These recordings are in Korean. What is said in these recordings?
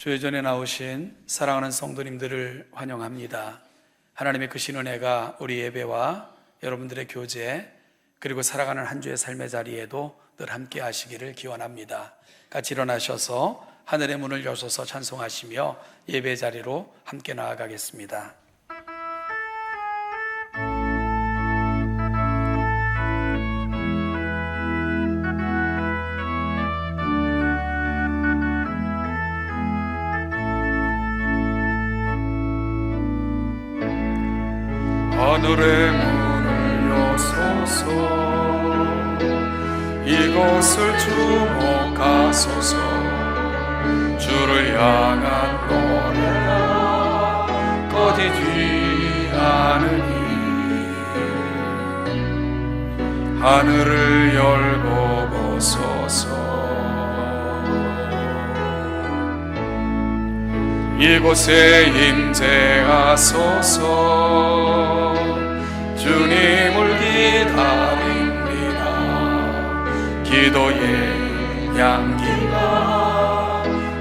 주의전에 나오신 사랑하는 성도님들을 환영합니다. 하나님의 크신 은혜가 우리 예배와 여러분들의 교제 그리고 살아가는 한 주의 삶의 자리에도 늘 함께 하시기를 기원합니다. 같이 일어나셔서 하늘의 문을 여셔서 찬송하시며 예배 자리로 함께 나아가겠습니다. 하늘의 문을 여소서, 이곳을 주목하소서. 주를 향한 노래가 꺼지지 않으니 하늘을 열고 보소서. 이곳에 임재하소서. 주님을 기다립니다. 기도의 향기가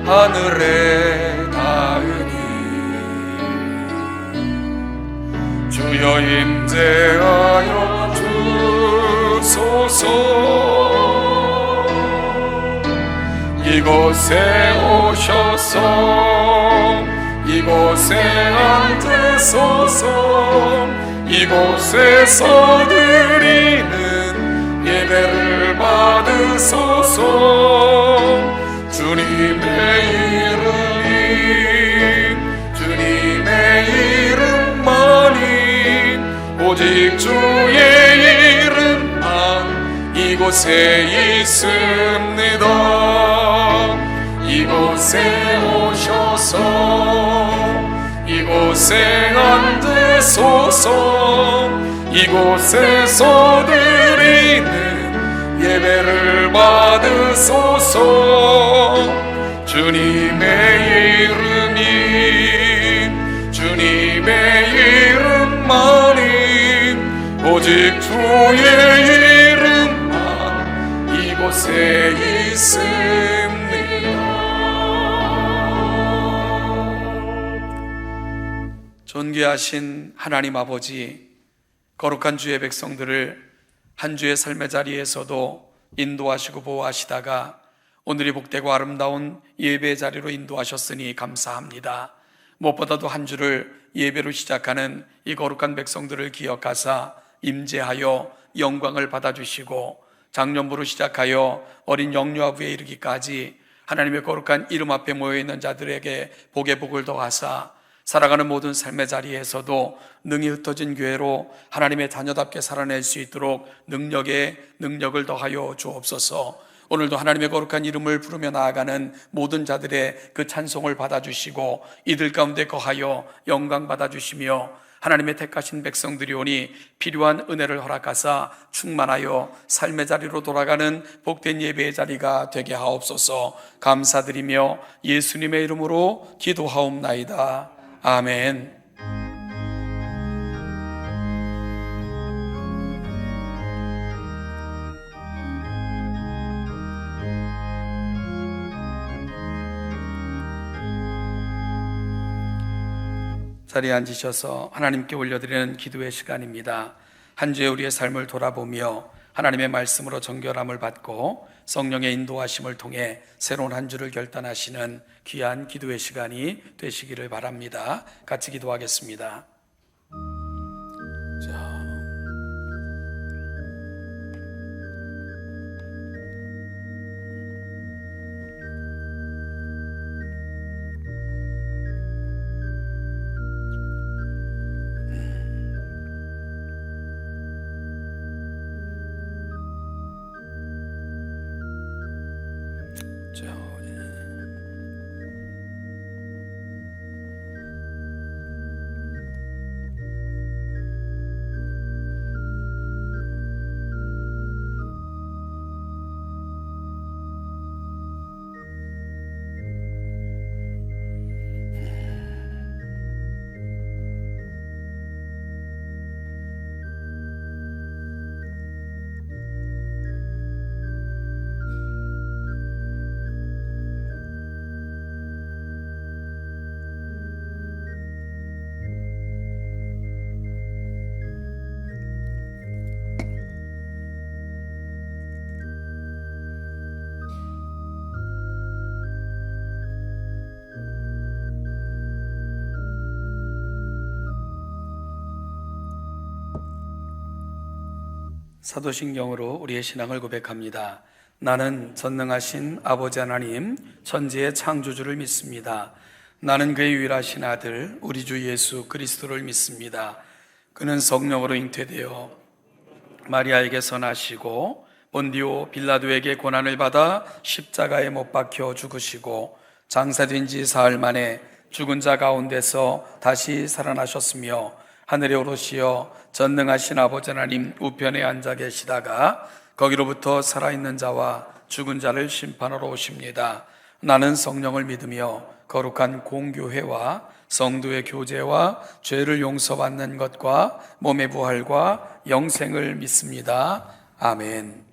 하늘에 닿으니 주여 임재하여 주소서. 이곳에 오셔서 이곳에 앉으소서. 이곳에서 드리는 예배를 받으소서. 주님의 이름만이 오직 주의 이름만 이곳에 있습니다. 이곳에 오셔서 이곳에 앉으소서. 이곳에서 드리는 예배를 받으소서. 주님의 이름만이 오직 주의 이름만 이곳에 있습니다. 존귀하신 하나님 아버지, 거룩한 주의 백성들을 한 주의 삶의 자리에서도 인도하시고 보호하시다가 오늘이 복되고 아름다운 예배 자리로 인도하셨으니 감사합니다. 무엇보다도 한 주를 예배로 시작하는 이 거룩한 백성들을 기억하사 임재하여 영광을 받아주시고 작년부로 시작하여 어린 영유아부에 이르기까지 하나님의 거룩한 이름 앞에 모여있는 자들에게 복의 복을 더하사 살아가는 모든 삶의 자리에서도 능히 흩어진 교회로 하나님의 자녀답게 살아낼 수 있도록 능력에 능력을 더하여 주옵소서. 오늘도 하나님의 거룩한 이름을 부르며 나아가는 모든 자들의 그 찬송을 받아주시고 이들 가운데 거하여 영광 받아주시며 하나님의 택하신 백성들이 오니 필요한 은혜를 허락하사 충만하여 삶의 자리로 돌아가는 복된 예배의 자리가 되게 하옵소서. 감사드리며 예수님의 이름으로 기도하옵나이다. 아멘. 자리에 앉으셔서 하나님께 올려드리는 기도의 시간입니다. 한 주의 우리의 삶을 돌아보며 하나님의 말씀으로 정결함을 받고 성령의 인도하심을 통해 새로운 한 주를 결단하시는 귀한 기도의 시간이 되시기를 바랍니다. 같이 기도하겠습니다. 사도신경으로 우리의 신앙을 고백합니다. 나는 전능하신 아버지 하나님 천지의 창조주를 믿습니다. 나는 그의 유일하신 아들 우리 주 예수 그리스도를 믿습니다. 그는 성령으로 잉태되어 마리아에게서 나시고 본디오 빌라도에게 고난을 받아 십자가에 못 박혀 죽으시고 장사된 지 사흘 만에 죽은 자 가운데서 다시 살아나셨으며 하늘에 오르시어 전능하신 아버지 하나님 우편에 앉아 계시다가 거기로부터 살아있는 자와 죽은 자를 심판하러 오십니다. 나는 성령을 믿으며 거룩한 공교회와 성도의 교제와 죄를 용서받는 것과 몸의 부활과 영생을 믿습니다. 아멘.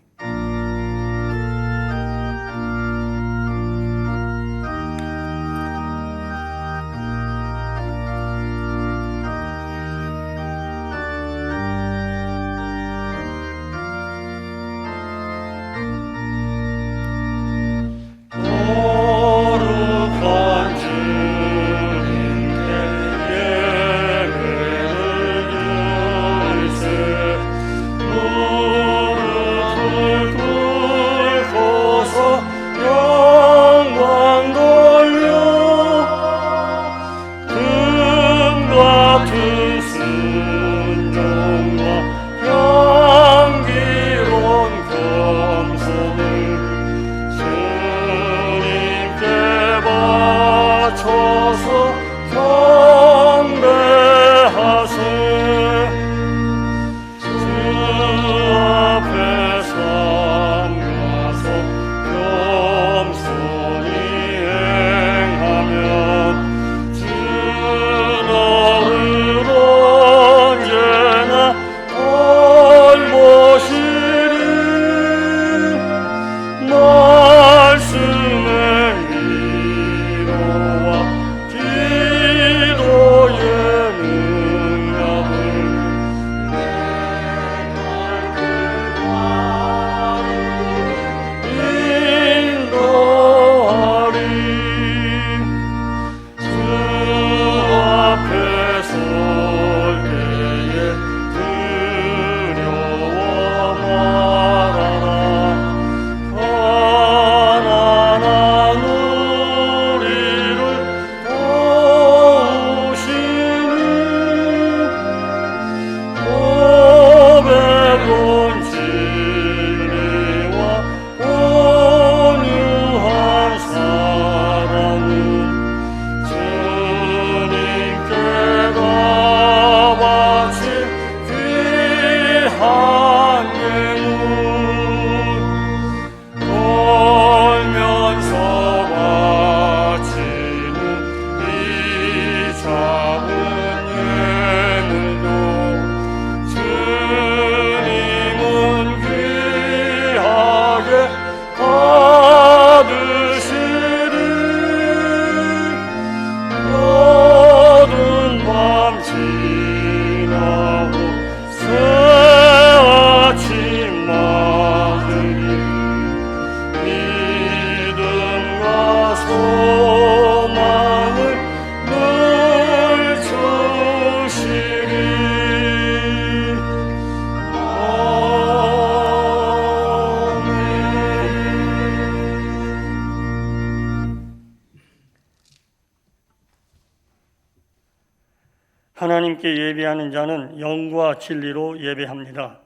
하나님께 예배하는 자는 영과 진리로 예배합니다.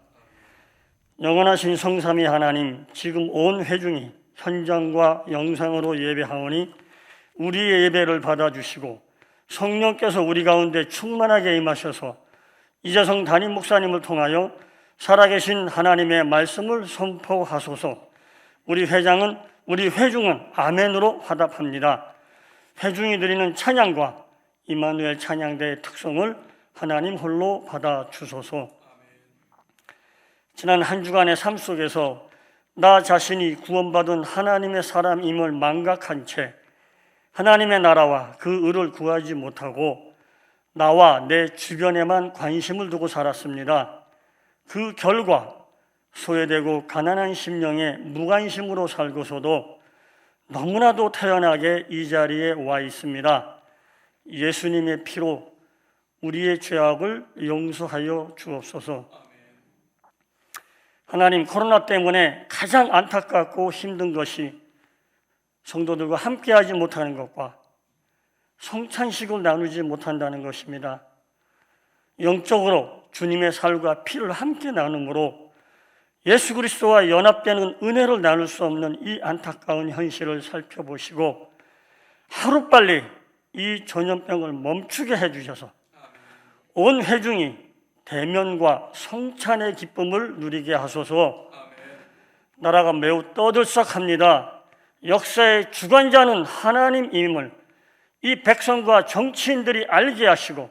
영원하신 성삼위 하나님, 지금 온 회중이 현장과 영상으로 예배하오니 우리의 예배를 받아주시고 성령께서 우리 가운데 충만하게 임하셔서 이재성 담임 목사님을 통하여 살아계신 하나님의 말씀을 선포하소서. 우리 회중은 아멘으로 화답합니다. 회중이 드리는 찬양과 임마누엘 찬양대의 특성을 하나님 홀로 받아주소서. 지난 한 주간의 삶 속에서 나 자신이 구원받은 하나님의 사람임을 망각한 채 하나님의 나라와 그 의를 구하지 못하고 나와 내 주변에만 관심을 두고 살았습니다. 그 결과 소외되고 가난한 심령에 무관심으로 살고서도 너무나도 태연하게 이 자리에 와 있습니다. 예수님의 피로 우리의 죄악을 용서하여 주옵소서. 하나님, 코로나 때문에 가장 안타깝고 힘든 것이 성도들과 함께하지 못하는 것과 성찬식을 나누지 못한다는 것입니다. 영적으로 주님의 살과 피를 함께 나눔으로 예수 그리스도와 연합되는 은혜를 나눌 수 없는 이 안타까운 현실을 살펴보시고 하루빨리 이 전염병을 멈추게 해주셔서 온 회중이 대면과 성찬의 기쁨을 누리게 하소서. 나라가 매우 떠들썩합니다. 역사의 주관자는 하나님임을 이 백성과 정치인들이 알게 하시고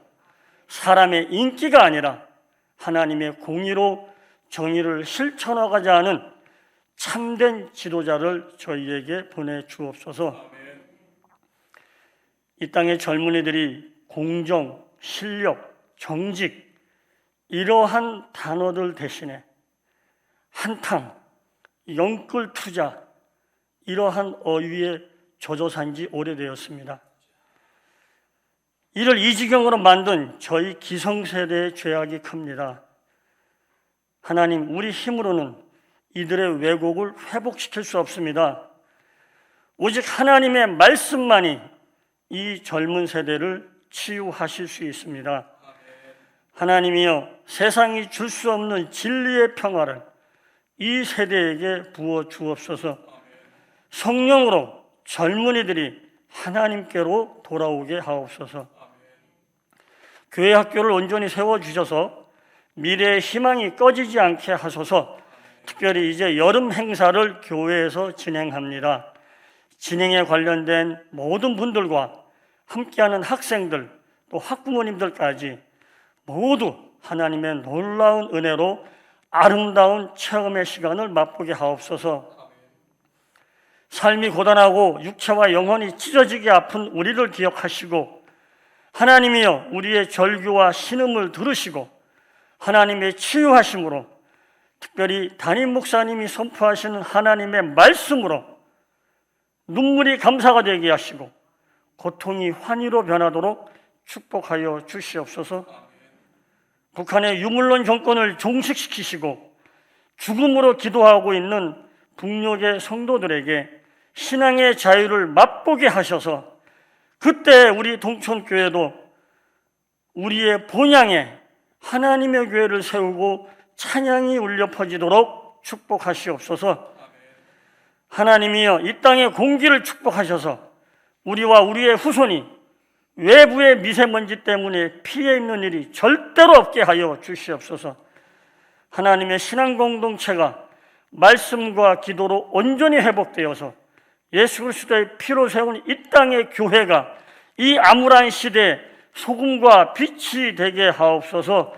사람의 인기가 아니라 하나님의 공의로 정의를 실천하고자 하는 참된 지도자를 저희에게 보내주옵소서. 이 땅의 젊은이들이 공정, 실력, 정직 이러한 단어들 대신에 한탕, 영끌 투자 이러한 어휘에 젖어 산 지 오래되었습니다. 이를 이 지경으로 만든 저희 기성세대의 죄악이 큽니다. 하나님, 우리 힘으로는 이들의 왜곡을 회복시킬 수 없습니다. 오직 하나님의 말씀만이 이 젊은 세대를 치유하실 수 있습니다. 하나님이여, 세상이 줄 수 없는 진리의 평화를 이 세대에게 부어 주옵소서. 성령으로 젊은이들이 하나님께로 돌아오게 하옵소서. 교회 학교를 온전히 세워주셔서 미래의 희망이 꺼지지 않게 하소서. 특별히 이제 여름 행사를 교회에서 진행합니다. 진행에 관련된 모든 분들과 함께하는 학생들 또 학부모님들까지 모두 하나님의 놀라운 은혜로 아름다운 체험의 시간을 맛보게 하옵소서. 삶이 고단하고 육체와 영혼이 찢어지게 아픈 우리를 기억하시고 하나님이여, 우리의 절규와 신음을 들으시고 하나님의 치유하심으로, 특별히 담임 목사님이 선포하시는 하나님의 말씀으로 눈물이 감사가 되게 하시고 고통이 환희로 변하도록 축복하여 주시옵소서. 북한의 유물론 정권을 종식시키시고 죽음으로 기도하고 있는 북녘의 성도들에게 신앙의 자유를 맛보게 하셔서 그때 우리 동천교회도 우리의 본향에 하나님의 교회를 세우고 찬양이 울려 퍼지도록 축복하시옵소서. 하나님이여, 이 땅의 공기를 축복하셔서 우리와 우리의 후손이 외부의 미세먼지 때문에 피해 입는 일이 절대로 없게 하여 주시옵소서. 하나님의 신앙 공동체가 말씀과 기도로 온전히 회복되어서 예수 그리스도의 피로 세운 이 땅의 교회가 이 암울한 시대에 소금과 빛이 되게 하옵소서.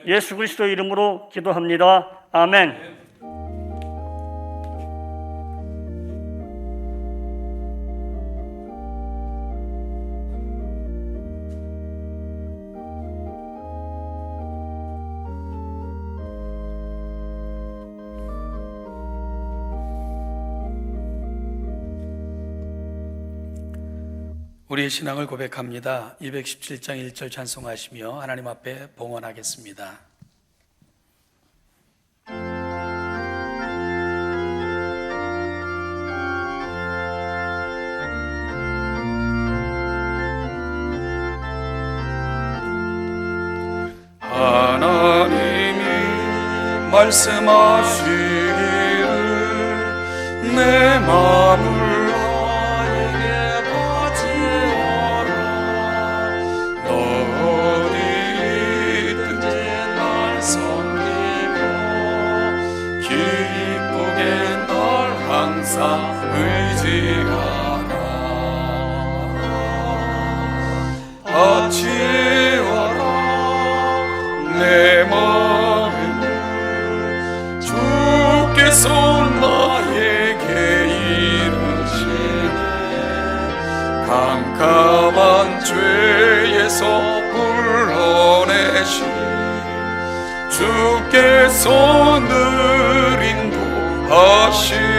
예수 그리스도의 이름으로 기도합니다. 아멘. 우리의 신앙을 고백합니다. 217장 1절 찬송하시며 하나님 앞에 봉헌하겠습니다. 하나님이 말씀하시기를 내 마음을 의지하라. 바치어라 내 마음을 주께서 나에게 이르시네. 캄캄한 죄에서 불러내시 주께서 늘 인도하시리.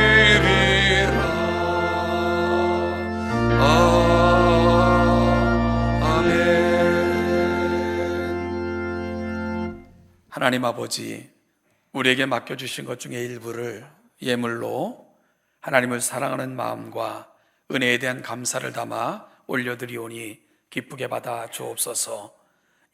하나님 아버지, 우리에게 맡겨주신 것 중에 일부를 예물로 하나님을 사랑하는 마음과 은혜에 대한 감사를 담아 올려드리오니 기쁘게 받아 주옵소서.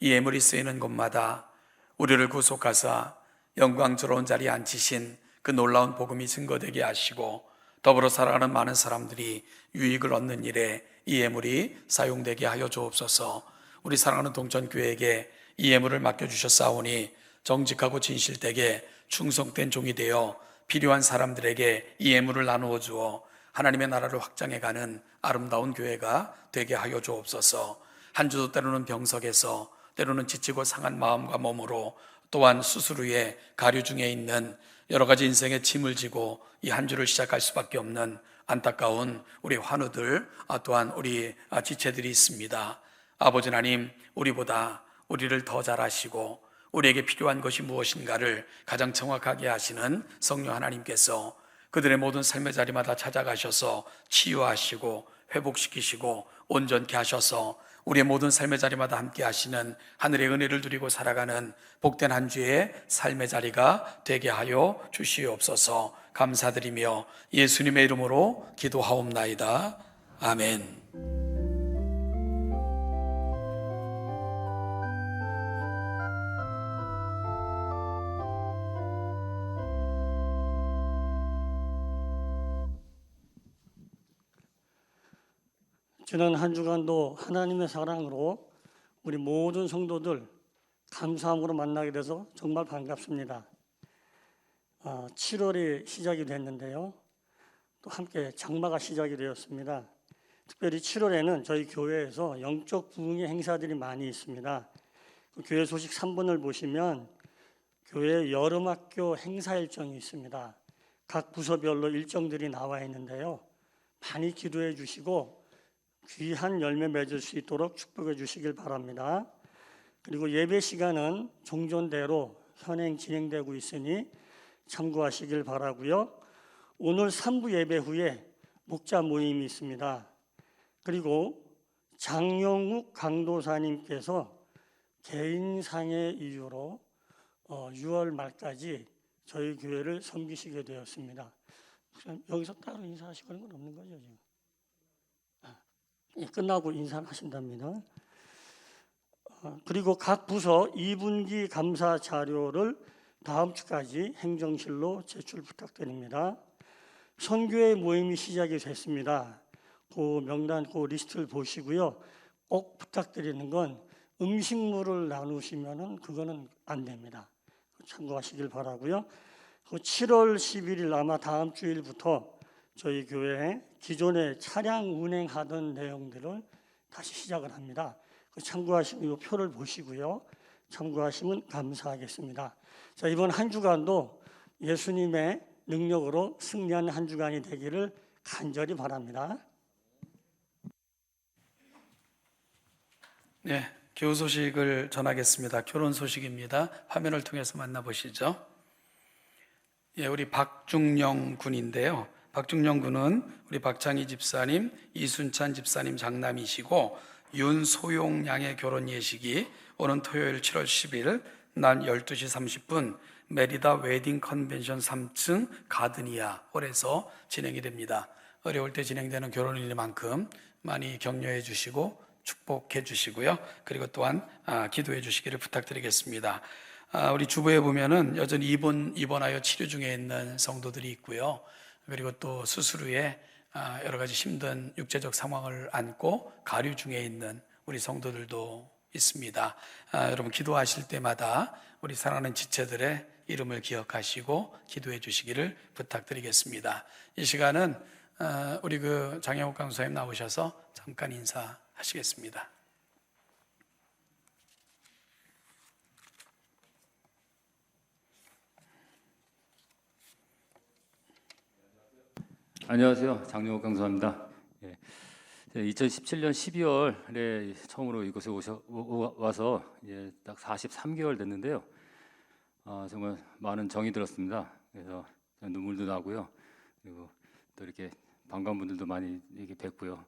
이 예물이 쓰이는 곳마다 우리를 구속하사 영광스러운 자리에 앉히신 그 놀라운 복음이 증거되게 하시고, 더불어 살아가는 많은 사람들이 유익을 얻는 일에 이 예물이 사용되게 하여 주옵소서. 우리 사랑하는 동천교회에게 이 예물을 맡겨주셨사오니 정직하고 진실되게 충성된 종이 되어 필요한 사람들에게 이 예물을 나누어 주어 하나님의 나라를 확장해가는 아름다운 교회가 되게 하여 주옵소서. 한 주도 때로는 병석에서, 때로는 지치고 상한 마음과 몸으로, 또한 수술 후에 가류 중에 있는 여러 가지 인생의 짐을 지고 이 한 주를 시작할 수밖에 없는 안타까운 우리 환우들, 또한 우리 지체들이 있습니다. 아버지 하나님, 우리보다 우리를 더 잘 아시고 우리에게 필요한 것이 무엇인가를 가장 정확하게 하시는 성령 하나님께서 그들의 모든 삶의 자리마다 찾아가셔서 치유하시고 회복시키시고 온전케 하셔서 우리의 모든 삶의 자리마다 함께 하시는 하늘의 은혜를 누리고 살아가는 복된 한 주의 삶의 자리가 되게 하여 주시옵소서. 감사드리며 예수님의 이름으로 기도하옵나이다. 아멘. 지난 한 주간도 하나님의 사랑으로 우리 모든 성도들 감사함으로 만나게 돼서 정말 반갑습니다. 7월이 시작이 됐는데요. 또 함께 장마가 시작이 되었습니다. 특별히 7월에는 저희 교회에서 영적 부흥의 행사들이 많이 있습니다. 그 교회 소식 3번을 보시면 교회 여름학교 행사 일정이 있습니다. 각 부서별로 일정들이 나와 있는데요. 많이 기도해 주시고 귀한 열매 맺을 수 있도록 축복해 주시길 바랍니다. 그리고 예배 시간은 종전대로 현행 진행되고 있으니 참고하시길 바라고요. 오늘 3부 예배 후에 목자 모임이 있습니다. 그리고 장영욱 강도사님께서 개인상의 이유로 6월 말까지 저희 교회를 섬기시게 되었습니다. 여기서 따로 인사하시고 그런 건 없는 거죠, 지금? 끝나고 인사를 하신답니다. 그리고 각 부서 2분기 감사 자료를 다음 주까지 행정실로 제출 부탁드립니다. 선교회 모임이 시작이 됐습니다. 그 명단, 그 리스트를 보시고요. 꼭 부탁드리는 건 음식물을 나누시면은 그거는 안 됩니다. 참고하시길 바라고요. 그 7월 11일 아마 다음 주일부터 저희 교회에 기존에 차량 운행하던 내용들을 다시 시작을 합니다. 참고하시면 이 표를 보시고요. 참고하시면 감사하겠습니다. 자, 이번 한 주간도 예수님의 능력으로 승리하는 한 주간이 되기를 간절히 바랍니다. 네, 교우 소식을 전하겠습니다. 결혼 소식입니다. 화면을 통해서 만나보시죠. 예, 우리 박중영 군인데요. 박중영 군은 우리 박창희 집사님, 이순찬 집사님 장남이시고 윤소용 양의 결혼 예식이 오는 토요일 7월 10일 낮 12시 30분 메리다 웨딩 컨벤션 3층 가드니아 홀에서 진행이 됩니다. 어려울 때 진행되는 결혼일만큼 많이 격려해 주시고 축복해 주시고요. 그리고 또한 기도해 주시기를 부탁드리겠습니다. 우리 주부에 보면은 여전히 입원하여 치료 중에 있는 성도들이 있고요. 그리고 또 수술 후에 여러 가지 힘든 육체적 상황을 안고 가류 중에 있는 우리 성도들도 있습니다. 여러분 기도하실 때마다 우리 사랑하는 지체들의 이름을 기억하시고 기도해 주시기를 부탁드리겠습니다. 이 시간은 우리 장영욱 강사님 나오셔서 잠깐 인사하시겠습니다. 안녕하세요. 장영욱 강사입니다. 2017년 12월에 처음으로 이곳에 와서 딱 43개월 됐는데요. 정말 많은 정이 들었습니다. 그래서 눈물도 나고요. 그리고 또 이렇게 반가운 분들도 많이 이렇게 뵙고요.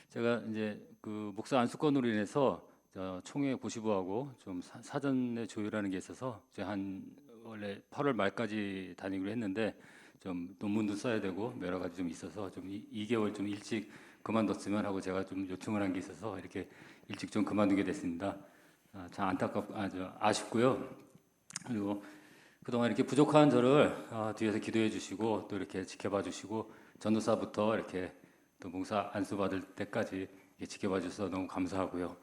제가 이제 그 목사 안수권으로 인해서 총회 고시부하고 좀 사전에 조율하는 게 있어서 한 원래 8월 말까지 다니기로 했는데 좀 논문도 써야 되고 여러 가지 좀 있어서 좀 2개월 좀 일찍 그만뒀으면 하고 제가 좀 요청을 한 게 있어서 이렇게 일찍 좀 그만두게 됐습니다. 참 아쉽고요. 그리고 그동안 이렇게 부족한 저를 뒤에서 기도해 주시고 또 이렇게 지켜봐 주시고 전도사부터 이렇게 또 봉사 안수 받을 때까지 이렇게 지켜봐 주셔서 너무 감사하고요.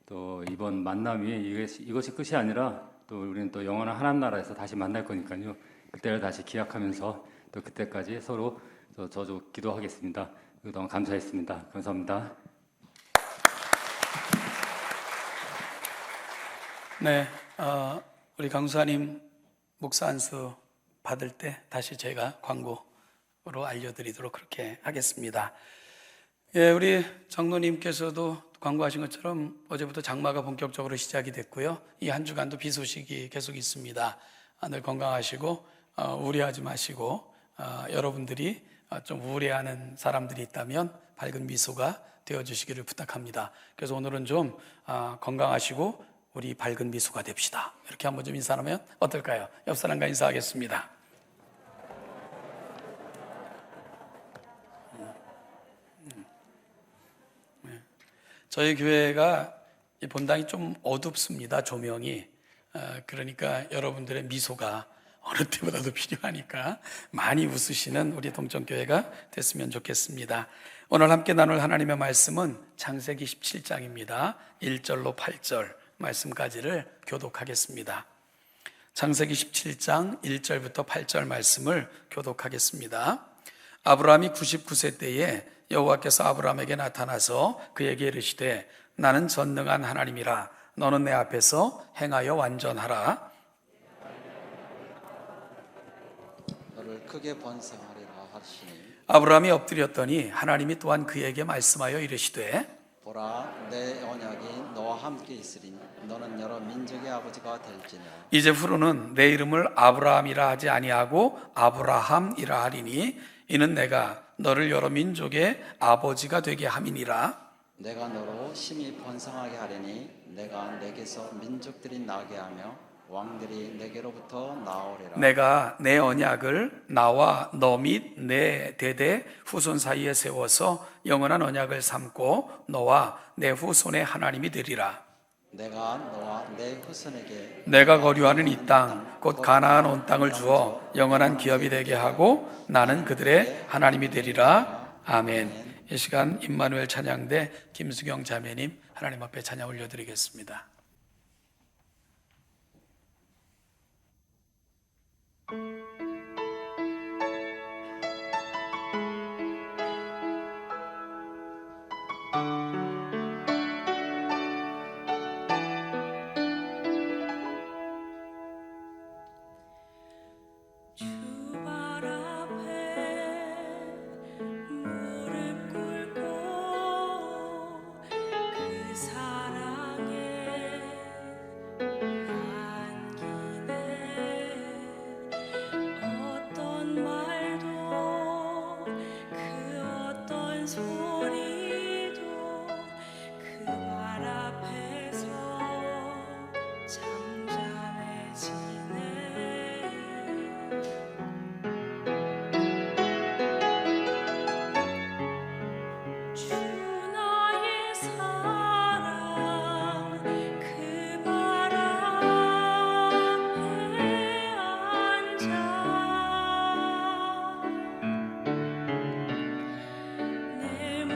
또 이번 만남이 이것이 끝이 아니라 또 우리는 또 영원한 하나님 나라에서 다시 만날 거니까요. 그때를 다시 기약하면서 또 그때까지 서로 저도 기도하겠습니다. 그동안 감사했습니다. 감사합니다. 네, 우리 강수사님 목사 안수 받을 때 다시 제가 광고로 알려드리도록 그렇게 하겠습니다. 예, 우리 장로님께서도 광고하신 것처럼 어제부터 장마가 본격적으로 시작이 됐고요. 이 한 주간도 비 소식이 계속 있습니다. 늘 건강하시고 우울해하지 마시고 여러분들이 좀 우울해하는 사람들이 있다면 밝은 미소가 되어주시기를 부탁합니다. 그래서 오늘은 좀 건강하시고 우리 밝은 미소가 됩시다. 이렇게 한번 좀 인사하면 어떨까요? 옆 사람과 인사하겠습니다. 저희 교회가 본당이 좀 어둡습니다. 조명이. 그러니까 여러분들의 미소가 어느 때보다도 필요하니까 많이 웃으시는 우리 동정교회가 됐으면 좋겠습니다. 오늘 함께 나눌 하나님의 말씀은 창세기 17장입니다. 1절로 8절 말씀까지를 교독하겠습니다. 창세기 17장 1절부터 8절 말씀을 교독하겠습니다. 아브라함이 99세 때에 여호와께서 아브라함에게 나타나서 그에게 이르시되 나는 전능한 하나님이라 너는 내 앞에서 행하여 완전하라. 너를 크게 번성하리라 하시니 아브라함이 엎드렸더니 하나님이 또한 그에게 말씀하여 이르시되 보라 내 언약이 너와 함께 있으리니 너는 여러 민족의 아버지가 될지니라. 이제 후로는 내 이름을 아브라함이라 하지 아니하고 아브라함이라 하리니 이는 내가 너를 여러 민족의 아버지가 되게 함이니라. 내가 너로 심히 번성하게 하리니 내가 내게서 민족들이 나게 하며 왕들이 내게로부터 나오리라. 내가 내 언약을 나와 너 및 내 대대 후손 사이에 세워서 영원한 언약을 삼고 너와 내 후손의 하나님이 되리라. 내가 너와 내 후손에게 내가 거류하는 이 땅 곧 가나안 온 땅을 주어 영원한 기업이 되게 하고 나는 그들의 하나님이 되리라. 아멘. 이 시간 임마누엘 찬양대 김수경 자매님 하나님 앞에 찬양 올려드리겠습니다. 내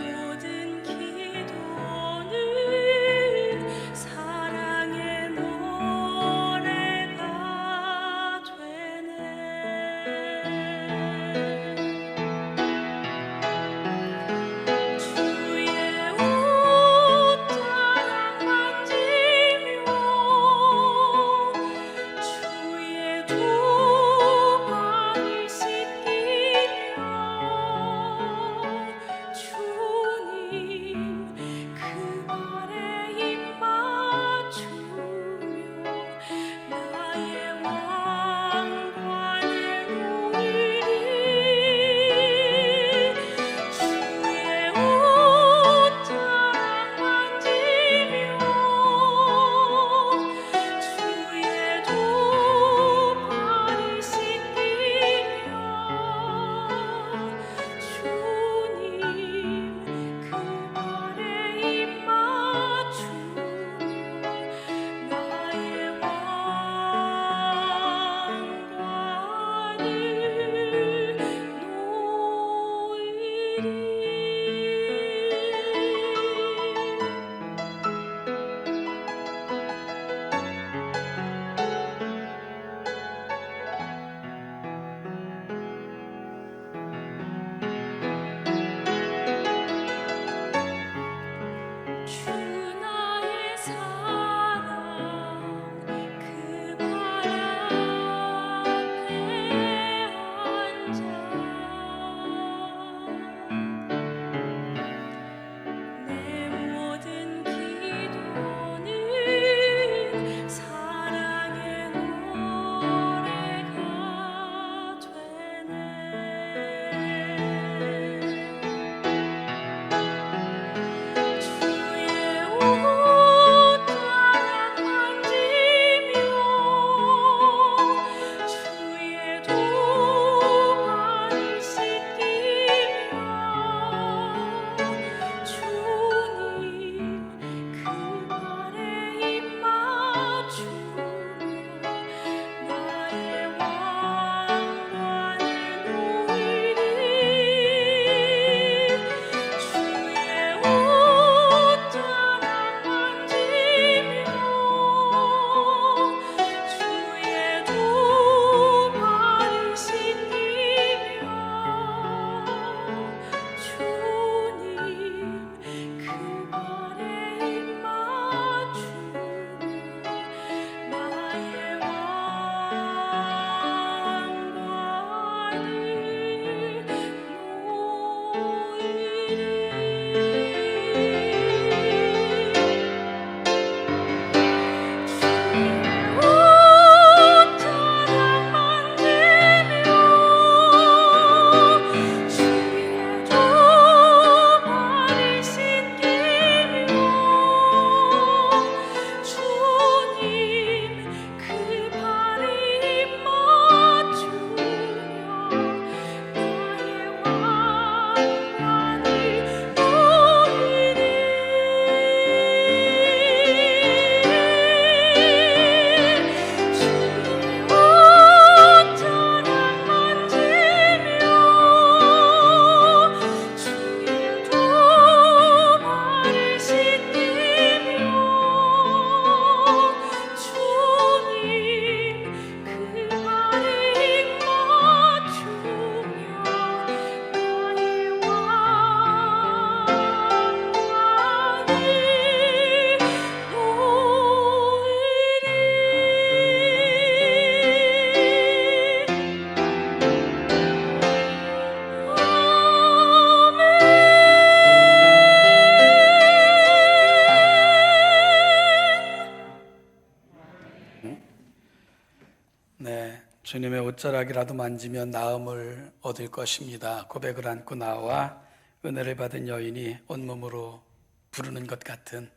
주님의 옷자락이라도 만지면 나음을 얻을 것입니다. 고백을 안고 나와 은혜를 받은 여인이 온몸으로 부르는 것 같은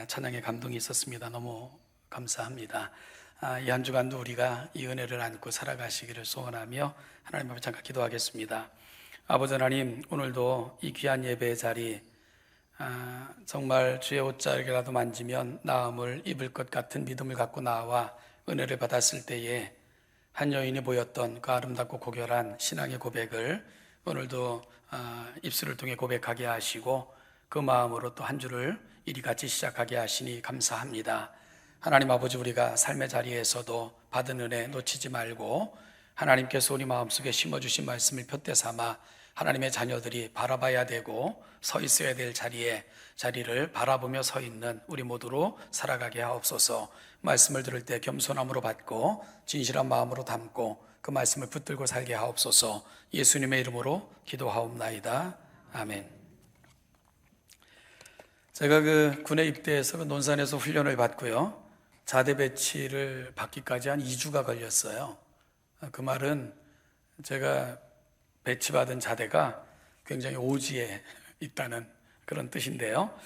찬양의 감동이 있었습니다. 너무 감사합니다. 이 한 주간도 우리가 이 은혜를 안고 살아가시기를 소원하며 하나님 앞에 잠깐 기도하겠습니다. 아버지 하나님, 오늘도 이 귀한 예배의 자리, 정말 주의 옷자락이라도 만지면 나음을 입을 것 같은 믿음을 갖고 나와 은혜를 받았을 때에 한 여인이 보였던 그 아름답고 고결한 신앙의 고백을 오늘도 입술을 통해 고백하게 하시고 그 마음으로 또 한 주를 이리 같이 시작하게 하시니 감사합니다. 하나님 아버지, 우리가 삶의 자리에서도 받은 은혜 놓치지 말고 하나님께서 우리 마음속에 심어주신 말씀을 푯대 삼아 하나님의 자녀들이 바라봐야 되고 서 있어야 될 자리를 바라보며 서 있는 우리 모두로 살아가게 하옵소서. 말씀을 들을 때 겸손함으로 받고 진실한 마음으로 담고 그 말씀을 붙들고 살게 하옵소서. 예수님의 이름으로 기도하옵나이다. 아멘. 제가 군에 입대해서 논산에서 훈련을 받고요, 자대 배치를 받기까지 한 2주가 걸렸어요. 그 말은 제가 배치받은 자대가 굉장히 오지에 있다는 그런 뜻인데요.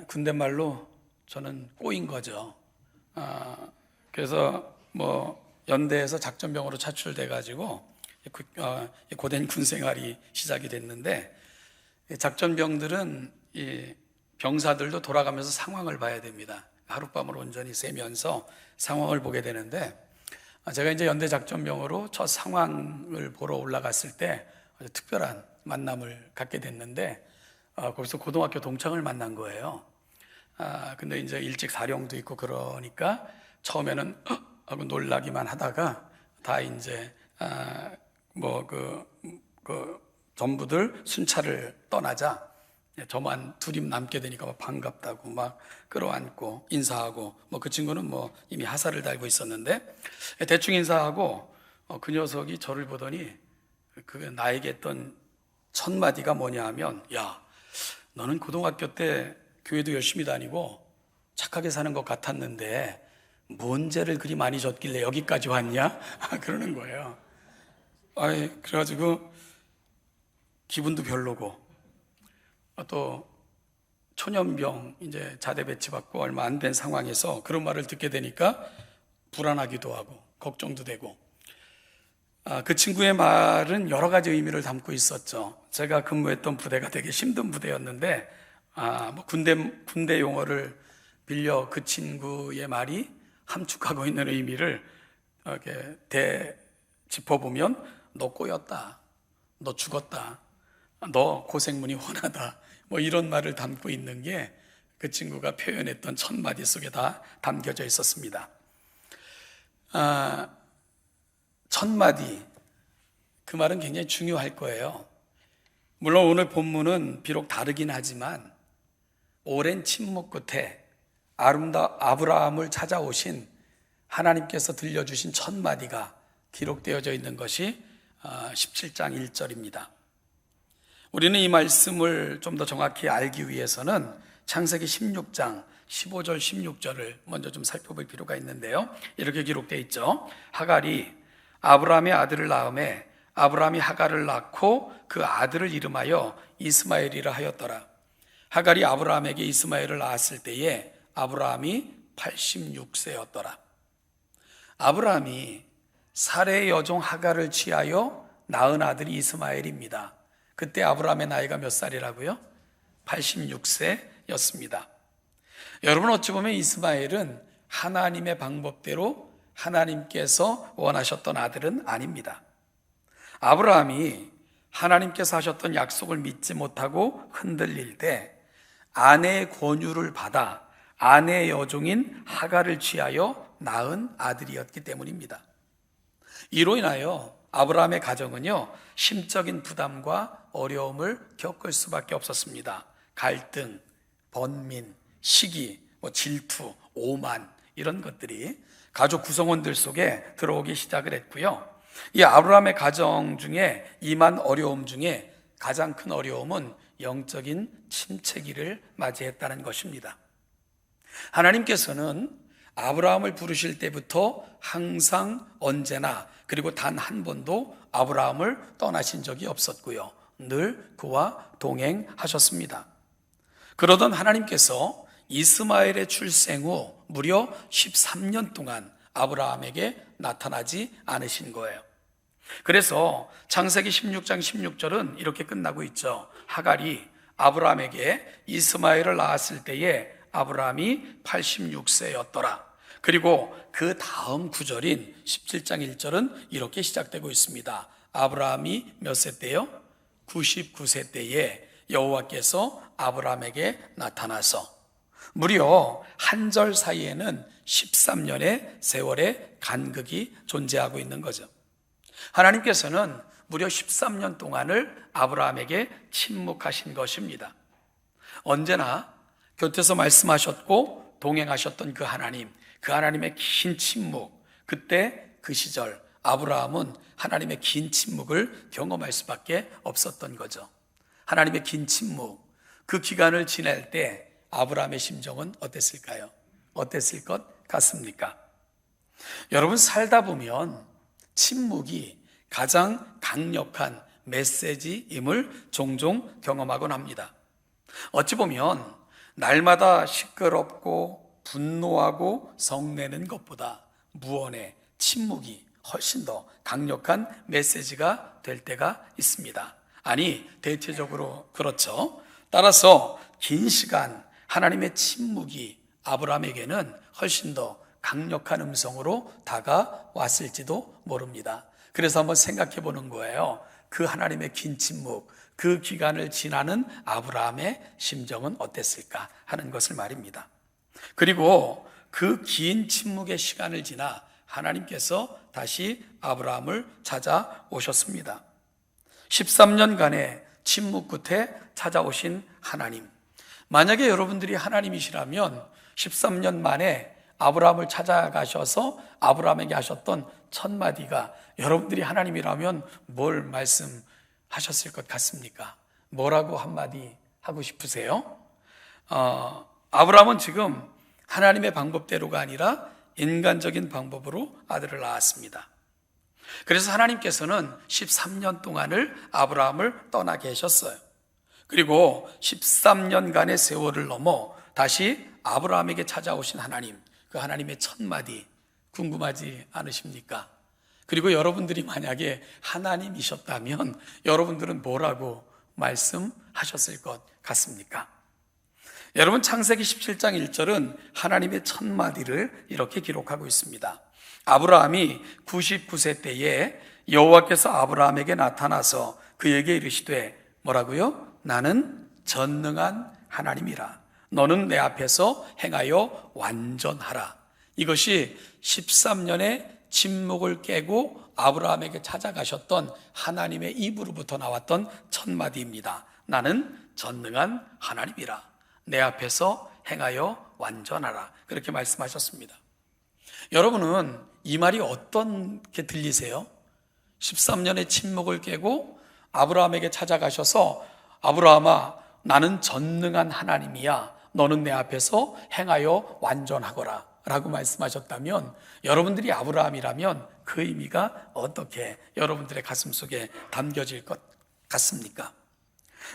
군대 말로 저는 꼬인 거죠. 그래서 연대에서 작전병으로 차출돼 가지고 고된 군 생활이 시작이 됐는데, 작전병들은 이 병사들도 돌아가면서 상황을 봐야 됩니다. 하룻밤을 온전히 새면서 상황을 보게 되는데, 제가 이제 연대 작전병으로 첫 상황을 보러 올라갔을 때 아주 특별한 만남을 갖게 됐는데, 거기서 고등학교 동창을 만난 거예요. 근데 이제 일찍 사령도 있고 그러니까 처음에는 하고 놀라기만 하다가 다 이제 전부들 순찰을 떠나자 저만 둘이 남게 되니까 반갑다고 막 끌어안고 인사하고, 그 친구는 이미 하사를 달고 있었는데 대충 인사하고 그 녀석이 저를 보더니 나에게 했던 첫 마디가 뭐냐 하면, 야, 너는 고등학교 때 교회도 열심히 다니고 착하게 사는 것 같았는데 뭔 죄를 그리 많이 졌길래 여기까지 왔냐? 그러는 거예요. 그래가지고 기분도 별로고, 또 초년병 이제 자대 배치받고 얼마 안 된 상황에서 그런 말을 듣게 되니까 불안하기도 하고 걱정도 되고, 그 친구의 말은 여러 가지 의미를 담고 있었죠. 제가 근무했던 부대가 되게 힘든 부대였는데, 군대 용어를 빌려 그 친구의 말이 함축하고 있는 의미를 이렇게 짚어보면, 너 꼬였다, 너 죽었다, 너 고생문이 훤하다, 이런 말을 담고 있는 게 그 친구가 표현했던 첫 마디 속에 다 담겨져 있었습니다. 첫 마디, 그 말은 굉장히 중요할 거예요. 물론 오늘 본문은 비록 다르긴 하지만 오랜 침묵 끝에 아브라함을 찾아오신 하나님께서 들려주신 첫 마디가 기록되어져 있는 것이 17장 1절입니다. 우리는 이 말씀을 좀 더 정확히 알기 위해서는 창세기 16장 15절 16절을 먼저 좀 살펴볼 필요가 있는데요, 이렇게 기록되어 있죠. 하갈이 아브라함의 아들을 낳음에 아브라함이 하갈을 낳고 그 아들을 이름하여 이스마엘이라 하였더라. 하갈이 아브라함에게 이스마엘을 낳았을 때에 아브라함이 86세였더라. 아브라함이 사레의 여종 하갈을 취하여 낳은 아들이 이스마엘입니다. 그때 아브라함의 나이가 몇 살이라고요? 86세였습니다. 여러분, 어찌 보면 이스마엘은 하나님의 방법대로 하나님께서 원하셨던 아들은 아닙니다. 아브라함이 하나님께서 하셨던 약속을 믿지 못하고 흔들릴 때 아내의 권유를 받아 아내의 여종인 하갈을 취하여 낳은 아들이었기 때문입니다. 이로 인하여 아브라함의 가정은요, 심적인 부담과 어려움을 겪을 수밖에 없었습니다. 갈등, 번민, 시기, 질투, 오만, 이런 것들이 가족 구성원들 속에 들어오기 시작을 했고요. 이 아브라함의 가정 중에 임한 어려움 중에 가장 큰 어려움은 영적인 침체기를 맞이했다는 것입니다. 하나님께서는 아브라함을 부르실 때부터 항상 언제나 그리고 단 한 번도 아브라함을 떠나신 적이 없었고요. 늘 그와 동행하셨습니다. 그러던 하나님께서 이스마엘의 출생 후 무려 13년 동안 아브라함에게 나타나지 않으신 거예요. 그래서 창세기 16장 16절은 이렇게 끝나고 있죠. 하갈이 아브라함에게 이스마엘을 낳았을 때에 아브라함이 86세였더라. 그리고 그 다음 구절인 17장 1절은 이렇게 시작되고 있습니다. 아브라함이 몇 세 때요? 99세 때에 여호와께서 아브라함에게 나타나서 무려 한 절 사이에는 13년의 세월의 간극이 존재하고 있는 거죠. 하나님께서는 무려 13년 동안을 아브라함에게 침묵하신 것입니다. 언제나 곁에서 말씀하셨고 동행하셨던 그 하나님의 긴 침묵, 그때 그 시절 아브라함은 하나님의 긴 침묵을 경험할 수밖에 없었던 거죠. 하나님의 긴 침묵, 그 기간을 지낼 때 아브라함의 심정은 어땠을까요? 어땠을 것 같습니까? 여러분, 살다 보면 침묵이 가장 강력한 메시지임을 종종 경험하곤 합니다. 어찌 보면 날마다 시끄럽고 분노하고 성내는 것보다 무언의 침묵이 훨씬 더 강력한 메시지가 될 때가 있습니다. 아니, 대체적으로 그렇죠. 따라서 긴 시간 하나님의 침묵이 아브라함에게는 훨씬 더 강력한 음성으로 다가왔을지도 모릅니다. 그래서 한번 생각해 보는 거예요. 그 하나님의 긴 침묵, 그 기간을 지나는 아브라함의 심정은 어땠을까 하는 것을 말입니다. 그리고 그 긴 침묵의 시간을 지나 하나님께서 다시 아브라함을 찾아오셨습니다. 13년간의 침묵 끝에 찾아오신 하나님. 만약에 여러분들이 하나님이시라면 13년 만에 아브라함을 찾아가셔서 아브라함에게 하셨던 첫 마디가 여러분들이 하나님이라면 뭘 말씀하셨을 것 같습니까? 뭐라고 한마디 하고 싶으세요? 아브라함은 지금 하나님의 방법대로가 아니라 인간적인 방법으로 아들을 낳았습니다. 그래서 하나님께서는 13년 동안을 아브라함을 떠나 계셨어요. 그리고 13년간의 세월을 넘어 다시 아브라함에게 찾아오신 하나님, 그 하나님의 첫 마디 궁금하지 않으십니까? 그리고 여러분들이 만약에 하나님이셨다면 여러분들은 뭐라고 말씀하셨을 것 같습니까? 여러분, 창세기 17장 1절은 하나님의 첫 마디를 이렇게 기록하고 있습니다. 아브라함이 99세 때에 여호와께서 아브라함에게 나타나서 그에게 이르시되 뭐라고요? 나는 전능한 하나님이라. 너는 내 앞에서 행하여 완전하라. 이것이 13년의 침묵을 깨고 아브라함에게 찾아가셨던 하나님의 입으로부터 나왔던 첫 마디입니다. 나는 전능한 하나님이라. 내 앞에서 행하여 완전하라. 그렇게 말씀하셨습니다. 여러분은 이 말이 어떻게 들리세요? 13년의 침묵을 깨고 아브라함에게 찾아가셔서 아브라함아, 나는 전능한 하나님이야. 너는 내 앞에서 행하여 완전하거라 라고 말씀하셨다면 여러분들이 아브라함이라면 그 의미가 어떻게 여러분들의 가슴 속에 담겨질 것 같습니까?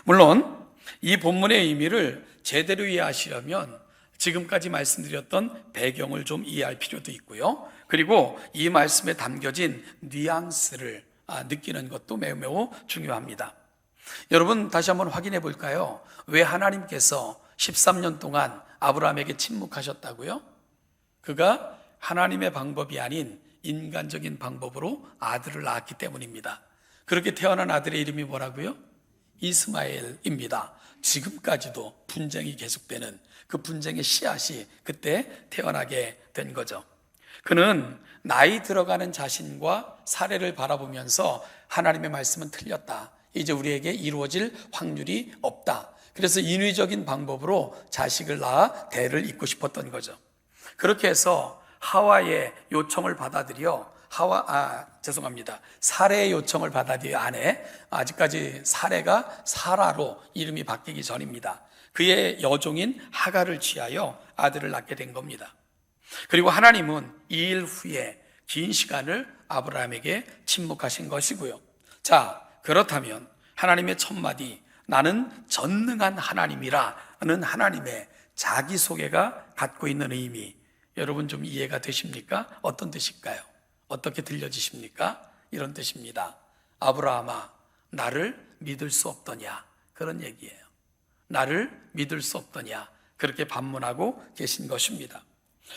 물론 이 본문의 의미를 제대로 이해하시려면 지금까지 말씀드렸던 배경을 좀 이해할 필요도 있고요. 그리고 이 말씀에 담겨진 뉘앙스를 느끼는 것도 매우 중요합니다. 여러분, 다시 한번 확인해 볼까요? 왜 하나님께서 13년 동안 아브라함에게 침묵하셨다고요? 그가 하나님의 방법이 아닌 인간적인 방법으로 아들을 낳았기 때문입니다. 그렇게 태어난 아들의 이름이 뭐라고요? 이스마엘입니다. 지금까지도 분쟁이 계속되는 그 분쟁의 씨앗이 그때 태어나게 된 거죠. 그는 나이 들어가는 자신과 사례를 바라보면서 하나님의 말씀은 틀렸다. 이제 우리에게 이루어질 확률이 없다. 그래서 인위적인 방법으로 자식을 낳아 대를 잇고 싶었던 거죠. 그렇게 해서 하와의 요청을 받아들여 사레의 요청을 받아들여 아내, 아직까지 사레가 사라로 이름이 바뀌기 전입니다. 그의 여종인 하갈을 취하여 아들을 낳게 된 겁니다. 그리고 하나님은 이 일 후에 긴 시간을 아브라함에게 침묵하신 것이고요. 자, 그렇다면 하나님의 첫마디 나는 전능한 하나님이라는 하나님의 자기소개가 갖고 있는 의미, 여러분 좀 이해가 되십니까? 어떤 뜻일까요? 어떻게 들려지십니까? 이런 뜻입니다. 아브라함아, 나를 믿을 수 없더냐, 그런 얘기예요. 나를 믿을 수 없더냐, 그렇게 반문하고 계신 것입니다.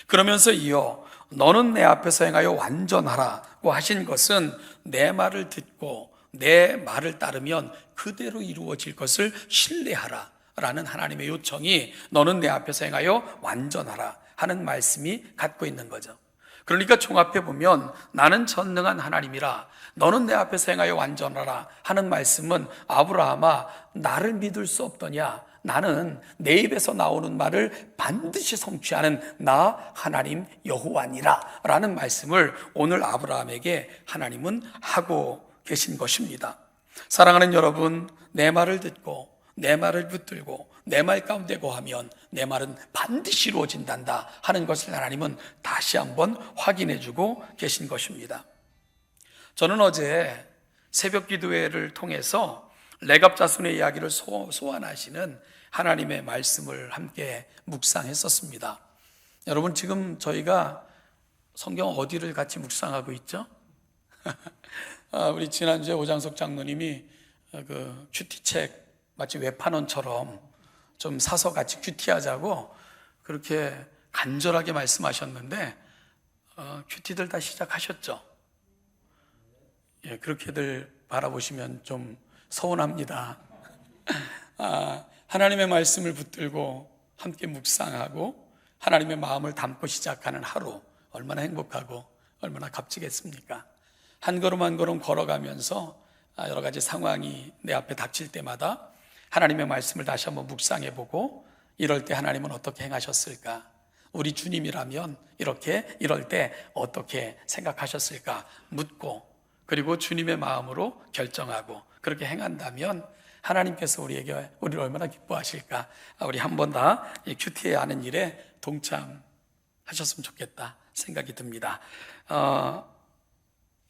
그러면서 이어 너는 내 앞에서 행하여 완전하라고 하신 것은 내 말을 듣고 내 말을 따르면 그대로 이루어질 것을 신뢰하라 라는 하나님의 요청이 너는 내 앞에서 행하여 완전하라 하는 말씀이 갖고 있는 거죠. 그러니까 종합해 보면 나는 전능한 하나님이라 너는 내 앞에서 행하여 완전하라 하는 말씀은 아브라함아, 나를 믿을 수 없더냐, 나는 내 입에서 나오는 말을 반드시 성취하는 나 하나님 여호와니라 라는 말씀을 오늘 아브라함에게 하나님은 하고 계신 것입니다. 사랑하는 여러분, 내 말을 듣고 내 말을 붙들고 내 말 가운데 거하면 내 말은 반드시 이루어진단다 하는 것을 하나님은 다시 한번 확인해 주고 계신 것입니다. 저는 어제 새벽 기도회를 통해서 레갑 자손의 이야기를 소환하시는 하나님의 말씀을 함께 묵상했었습니다. 여러분, 지금 저희가 성경 어디를 같이 묵상하고 있죠? 우리 지난주에 오장석 장로님이 그 큐티책 마치 외판원처럼 좀 사서 같이 큐티하자고 그렇게 간절하게 말씀하셨는데 큐티들 다 시작하셨죠? 예, 그렇게들 바라보시면 좀 서운합니다. 하나님의 말씀을 붙들고 함께 묵상하고 하나님의 마음을 담고 시작하는 하루, 얼마나 행복하고 얼마나 값지겠습니까? 한 걸음 한 걸음 걸어가면서 여러 가지 상황이 내 앞에 닥칠 때마다 하나님의 말씀을 다시 한번 묵상해보고 이럴 때 하나님은 어떻게 행하셨을까? 우리 주님이라면 이럴 때 어떻게 생각하셨을까? 묻고 그리고 주님의 마음으로 결정하고 그렇게 행한다면 하나님께서 우리를 얼마나 기뻐하실까? 우리 한 번 다 이 큐티에 하는 일에 동참하셨으면 좋겠다 생각이 듭니다.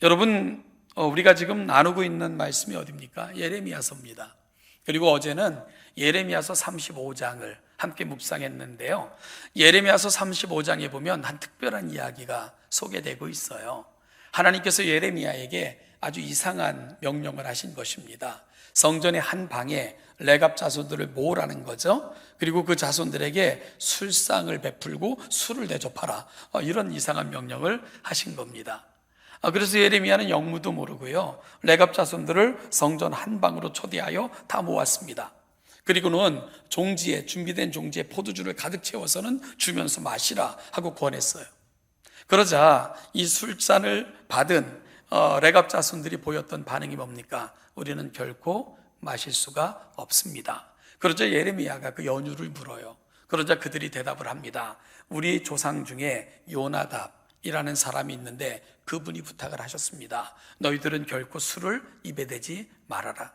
여러분, 우리가 지금 나누고 있는 말씀이 어디입니까? 예레미야서입니다. 그리고 어제는 예레미야서 35장을 함께 묵상했는데요. 예레미야서 35장에 보면 한 특별한 이야기가 소개되고 있어요. 하나님께서 예레미야에게 아주 이상한 명령을 하신 것입니다. 성전의 한 방에 레갑 자손들을 모으라는 거죠. 그리고 그 자손들에게 술상을 베풀고 술을 대접하라, 이런 이상한 명령을 하신 겁니다. 그래서 예레미야는 영무도 모르고요, 레갑 자손들을 성전 한 방으로 초대하여 다 모았습니다. 그리고는 준비된 종지에 포도주를 가득 채워서는 주면서 마시라 하고 권했어요. 그러자 이 술잔을 받은 레갑 자손들이 보였던 반응이 뭡니까? 우리는 결코 마실 수가 없습니다. 그러자 예레미야가 그 연유를 물어요. 그러자 그들이 대답을 합니다. 우리 조상 중에 요나답이라는 사람이 있는데 그분이 부탁을 하셨습니다. 너희들은 결코 술을 입에 대지 말아라.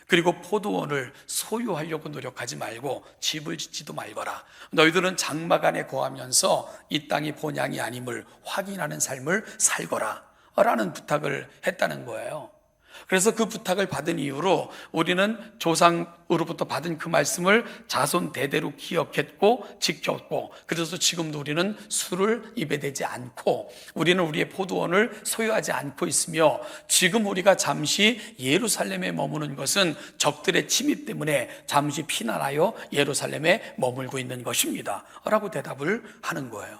그리고 포도원을 소유하려고 노력하지 말고 집을 짓지도 말거라. 너희들은 장막 안에 거하면서 이 땅이 본향이 아님을 확인하는 삶을 살거라 라는 부탁을 했다는 거예요. 그래서 그 부탁을 받은 이후로 우리는 조상으로부터 받은 그 말씀을 자손 대대로 기억했고 지켰고, 그래서 지금도 우리는 술을 입에 대지 않고 우리는 우리의 포도원을 소유하지 않고 있으며, 지금 우리가 잠시 예루살렘에 머무는 것은 적들의 침입 때문에 잠시 피난하여 예루살렘에 머물고 있는 것입니다 라고 대답을 하는 거예요.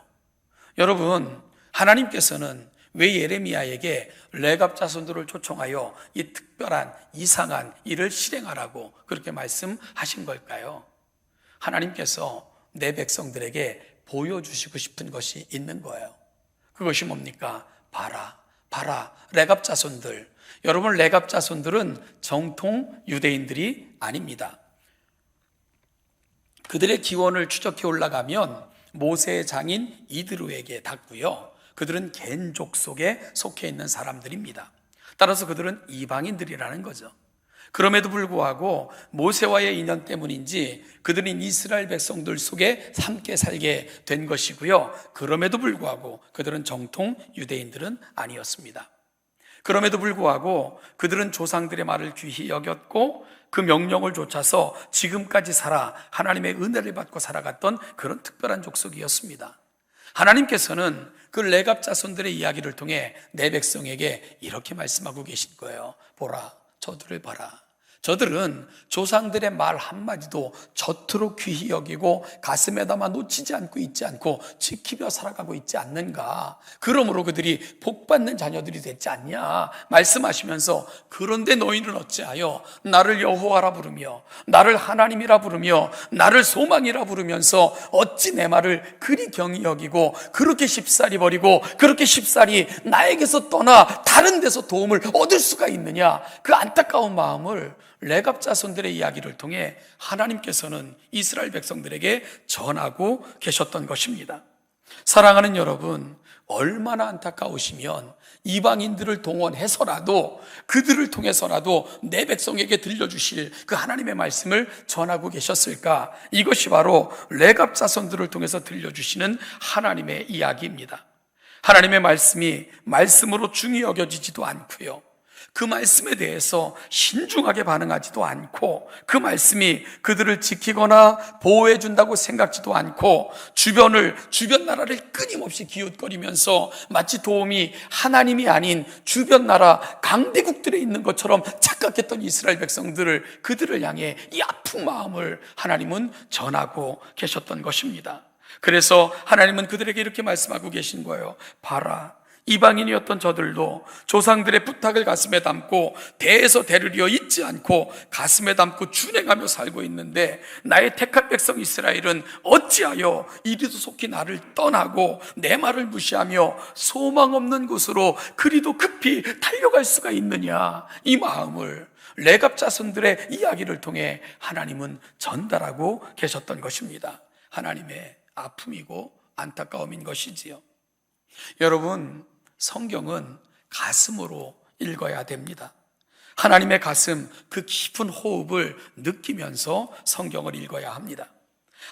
여러분, 하나님께서는 왜 예레미야에게 레갑 자손들을 초청하여 이 특별한 이상한 일을 실행하라고 그렇게 말씀하신 걸까요? 하나님께서 내 백성들에게 보여주시고 싶은 것이 있는 거예요. 그것이 뭡니까? 봐라, 레갑 자손들. 여러분, 레갑 자손들은 정통 유대인들이 아닙니다. 그들의 기원을 추적해 올라가면 모세의 장인 이드로에게 닿고요, 그들은 겐족 속에 속해 있는 사람들입니다. 따라서 그들은 이방인들이라는 거죠. 그럼에도 불구하고 모세와의 인연 때문인지 그들은 이스라엘 백성들 속에 함께 살게 된 것이고요. 그럼에도 불구하고 그들은 정통 유대인들은 아니었습니다. 그럼에도 불구하고 그들은 조상들의 말을 귀히 여겼고 그 명령을 좇아서 지금까지 하나님의 은혜를 받고 살아갔던 그런 특별한 족속이었습니다. 하나님께서는 그 레갑 자손들의 이야기를 통해 내 백성에게 이렇게 말씀하고 계신 거예요. 보라, 저들을 봐라. 저들은 조상들의 말 한마디도 저토록 귀히 여기고 가슴에 담아 놓치지 않고 있지 않고 지키며 살아가고 있지 않는가. 그러므로 그들이 복받는 자녀들이 됐지 않냐 말씀하시면서, 그런데 너희는 어찌하여 나를 여호와라 부르며 나를 하나님이라 부르며 나를 소망이라 부르면서 어찌 내 말을 그리 경히 여기고 그렇게 쉽사리 버리고 그렇게 쉽사리 나에게서 떠나 다른 데서 도움을 얻을 수가 있느냐. 그 안타까운 마음을 레갑 자손들의 이야기를 통해 하나님께서는 이스라엘 백성들에게 전하고 계셨던 것입니다. 사랑하는 여러분, 얼마나 안타까우시면 이방인들을 동원해서라도 그들을 통해서라도 내 백성에게 들려주실 그 하나님의 말씀을 전하고 계셨을까. 이것이 바로 레갑 자손들을 통해서 들려주시는 하나님의 이야기입니다. 하나님의 말씀이 말씀으로 중히 여겨지지도 않고요, 그 말씀에 대해서 신중하게 반응하지도 않고, 그 말씀이 그들을 지키거나 보호해 준다고 생각지도 않고, 주변 나라를 끊임없이 기웃거리면서 마치 도움이 하나님이 아닌 주변 나라 강대국들에 있는 것처럼 착각했던 이스라엘 백성들을, 그들을 향해 이 아픈 마음을 하나님은 전하고 계셨던 것입니다. 그래서 하나님은 그들에게 이렇게 말씀하고 계신 거예요. 봐라, 이방인이었던 저들도 조상들의 부탁을 가슴에 담고 대에서 대를 잊지 않고 가슴에 담고 준행하며 살고 있는데, 나의 택한 백성 이스라엘은 어찌하여 이리도 속히 나를 떠나고 내 말을 무시하며 소망 없는 곳으로 그리도 급히 달려갈 수가 있느냐. 이 마음을 레갑 자손들의 이야기를 통해 하나님은 전달하고 계셨던 것입니다. 하나님의 아픔이고 안타까움인 것이지요. 여러분, 성경은 가슴으로 읽어야 됩니다. 하나님의 가슴, 그 깊은 호흡을 느끼면서 성경을 읽어야 합니다.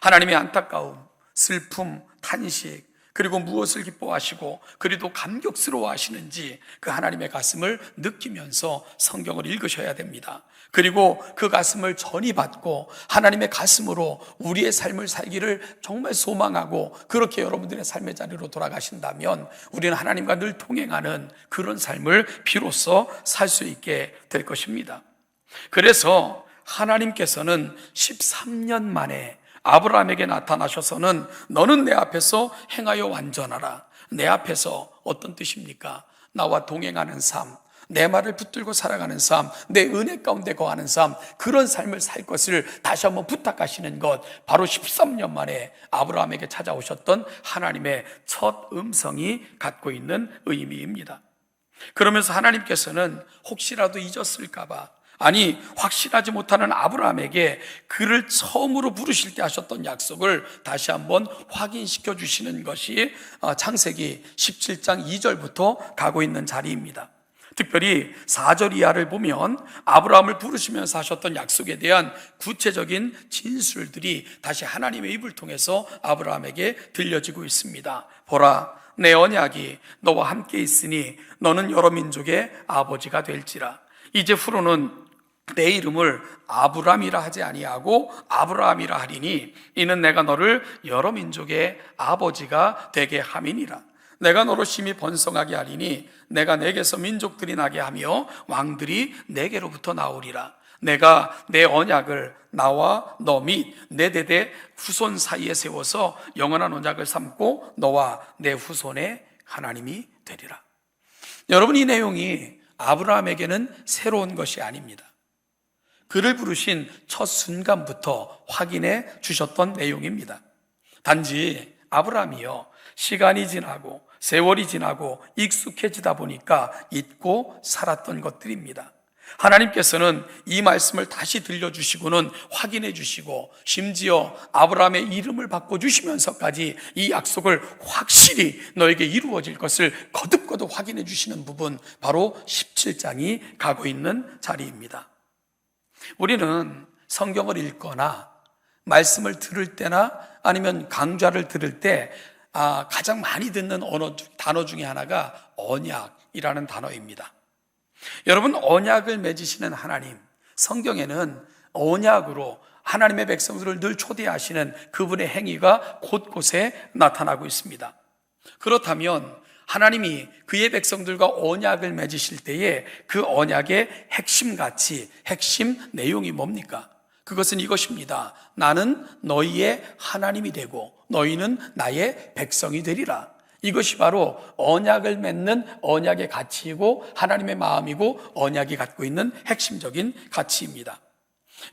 하나님의 안타까움, 슬픔, 탄식, 그리고 무엇을 기뻐하시고 그리도 감격스러워 하시는지 그 하나님의 가슴을 느끼면서 성경을 읽으셔야 됩니다. 그리고 그 가슴을 전이받고 하나님의 가슴으로 우리의 삶을 살기를 정말 소망하고 그렇게 여러분들의 삶의 자리로 돌아가신다면 우리는 하나님과 늘 동행하는 그런 삶을 비로소 살 수 있게 될 것입니다. 그래서 하나님께서는 13년 만에 아브라함에게 나타나셔서는 너는 내 앞에서 행하여 완전하라. 내 앞에서 어떤 뜻입니까? 나와 동행하는 삶, 내 말을 붙들고 살아가는 삶, 내 은혜 가운데 거하는 삶, 그런 삶을 살 것을 다시 한번 부탁하시는 것, 바로 13년 만에 아브라함에게 찾아오셨던 하나님의 첫 음성이 갖고 있는 의미입니다. 그러면서 하나님께서는 혹시라도 잊었을까봐, 아니 확신하지 못하는 아브라함에게 그를 처음으로 부르실 때 하셨던 약속을 다시 한번 확인시켜 주시는 것이 창세기 17장 2절부터 가고 있는 자리입니다. 특별히 4절 이하를 보면 아브라함을 부르시면서 하셨던 약속에 대한 구체적인 진술들이 다시 하나님의 입을 통해서 아브라함에게 들려지고 있습니다. 보라, 내 언약이 너와 함께 있으니 너는 여러 민족의 아버지가 될지라. 이제 후로는 내 이름을 아브람이라 하지 아니하고 아브라함이라 하리니 이는 내가 너를 여러 민족의 아버지가 되게 함이니라. 내가 너로 심히 번성하게 하리니 내가 내게서 민족들이 나게 하며 왕들이 내게로부터 나오리라. 내가 내 언약을 나와 너 및 내 대대 후손 사이에 세워서 영원한 언약을 삼고 너와 내 후손의 하나님이 되리라. 여러분, 이 내용이 아브라함에게는 새로운 것이 아닙니다. 그를 부르신 첫 순간부터 확인해 주셨던 내용입니다. 단지 아브라함이요, 시간이 지나고 세월이 지나고 익숙해지다 보니까 잊고 살았던 것들입니다. 하나님께서는 이 말씀을 다시 들려주시고는 확인해 주시고 심지어 아브라함의 이름을 바꿔주시면서까지 이 약속을 확실히 너에게 이루어질 것을 거듭거듭 확인해 주시는 부분, 바로 17장이 가고 있는 자리입니다. 우리는 성경을 읽거나 말씀을 들을 때나 아니면 강좌를 들을 때 가장 많이 듣는 단어 중에 하나가 언약이라는 단어입니다. 여러분, 언약을 맺으시는 하나님, 성경에는 언약으로 하나님의 백성들을 늘 초대하시는 그분의 행위가 곳곳에 나타나고 있습니다. 그렇다면 하나님이 그의 백성들과 언약을 맺으실 때에 그 언약의 핵심 가치, 핵심 내용이 뭡니까? 그것은 이것입니다. 나는 너희의 하나님이 되고 너희는 나의 백성이 되리라. 이것이 바로 언약을 맺는 언약의 가치이고 하나님의 마음이고 언약이 갖고 있는 핵심적인 가치입니다.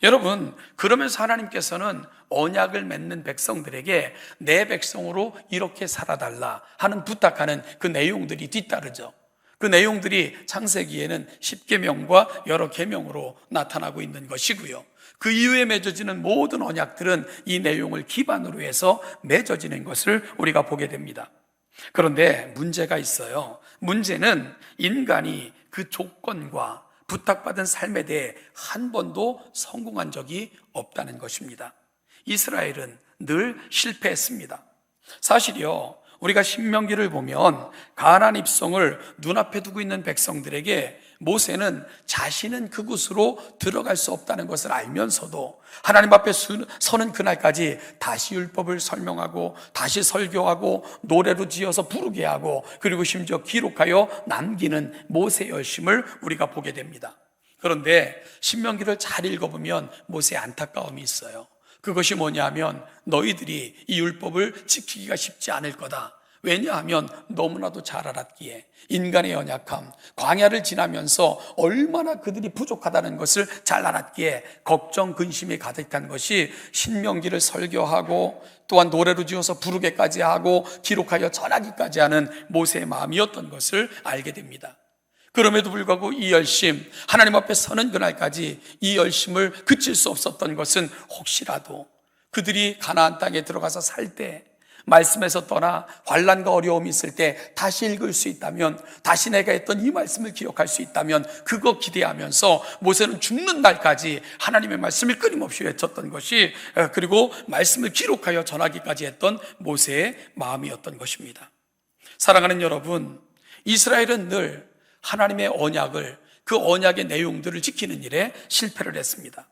여러분, 그러면서 하나님께서는 언약을 맺는 백성들에게 내 백성으로 이렇게 살아달라 하는 부탁하는 그 내용들이 뒤따르죠. 그 내용들이 창세기에는 10계명과 여러 계명으로 나타나고 있는 것이고요. 그 이후에 맺어지는 모든 언약들은 이 내용을 기반으로 해서 맺어지는 것을 우리가 보게 됩니다. 그런데 문제가 있어요. 문제는 인간이 그 조건과 부탁받은 삶에 대해 한 번도 성공한 적이 없다는 것입니다. 이스라엘은 늘 실패했습니다. 사실이요, 우리가 신명기를 보면 가나안 입성을 눈앞에 두고 있는 백성들에게 모세는 자신은 그곳으로 들어갈 수 없다는 것을 알면서도 하나님 앞에 서는 그날까지 다시 율법을 설명하고 다시 설교하고 노래로 지어서 부르게 하고 그리고 심지어 기록하여 남기는 모세의 열심을 우리가 보게 됩니다. 그런데 신명기를 잘 읽어보면 모세의 안타까움이 있어요. 그것이 뭐냐면 너희들이 이 율법을 지키기가 쉽지 않을 거다. 왜냐하면 너무나도 잘 알았기에 인간의 연약함, 광야를 지나면서 얼마나 그들이 부족하다는 것을 잘 알았기에 걱정, 근심이 가득한 것이 신명기를 설교하고 또한 노래로 지어서 부르게까지 하고 기록하여 전하기까지 하는 모세의 마음이었던 것을 알게 됩니다. 그럼에도 불구하고 이 열심, 하나님 앞에 서는 그날까지 이 열심을 그칠 수 없었던 것은 혹시라도 그들이 가나안 땅에 들어가서 살 때 말씀에서 떠나 환난과 어려움이 있을 때 다시 읽을 수 있다면, 다시 내가 했던 이 말씀을 기억할 수 있다면 그거 기대하면서 모세는 죽는 날까지 하나님의 말씀을 끊임없이 외쳤던 것이, 그리고 말씀을 기록하여 전하기까지 했던 모세의 마음이었던 것입니다. 사랑하는 여러분, 이스라엘은 늘 하나님의 언약을, 그 언약의 내용들을 지키는 일에 실패를 했습니다.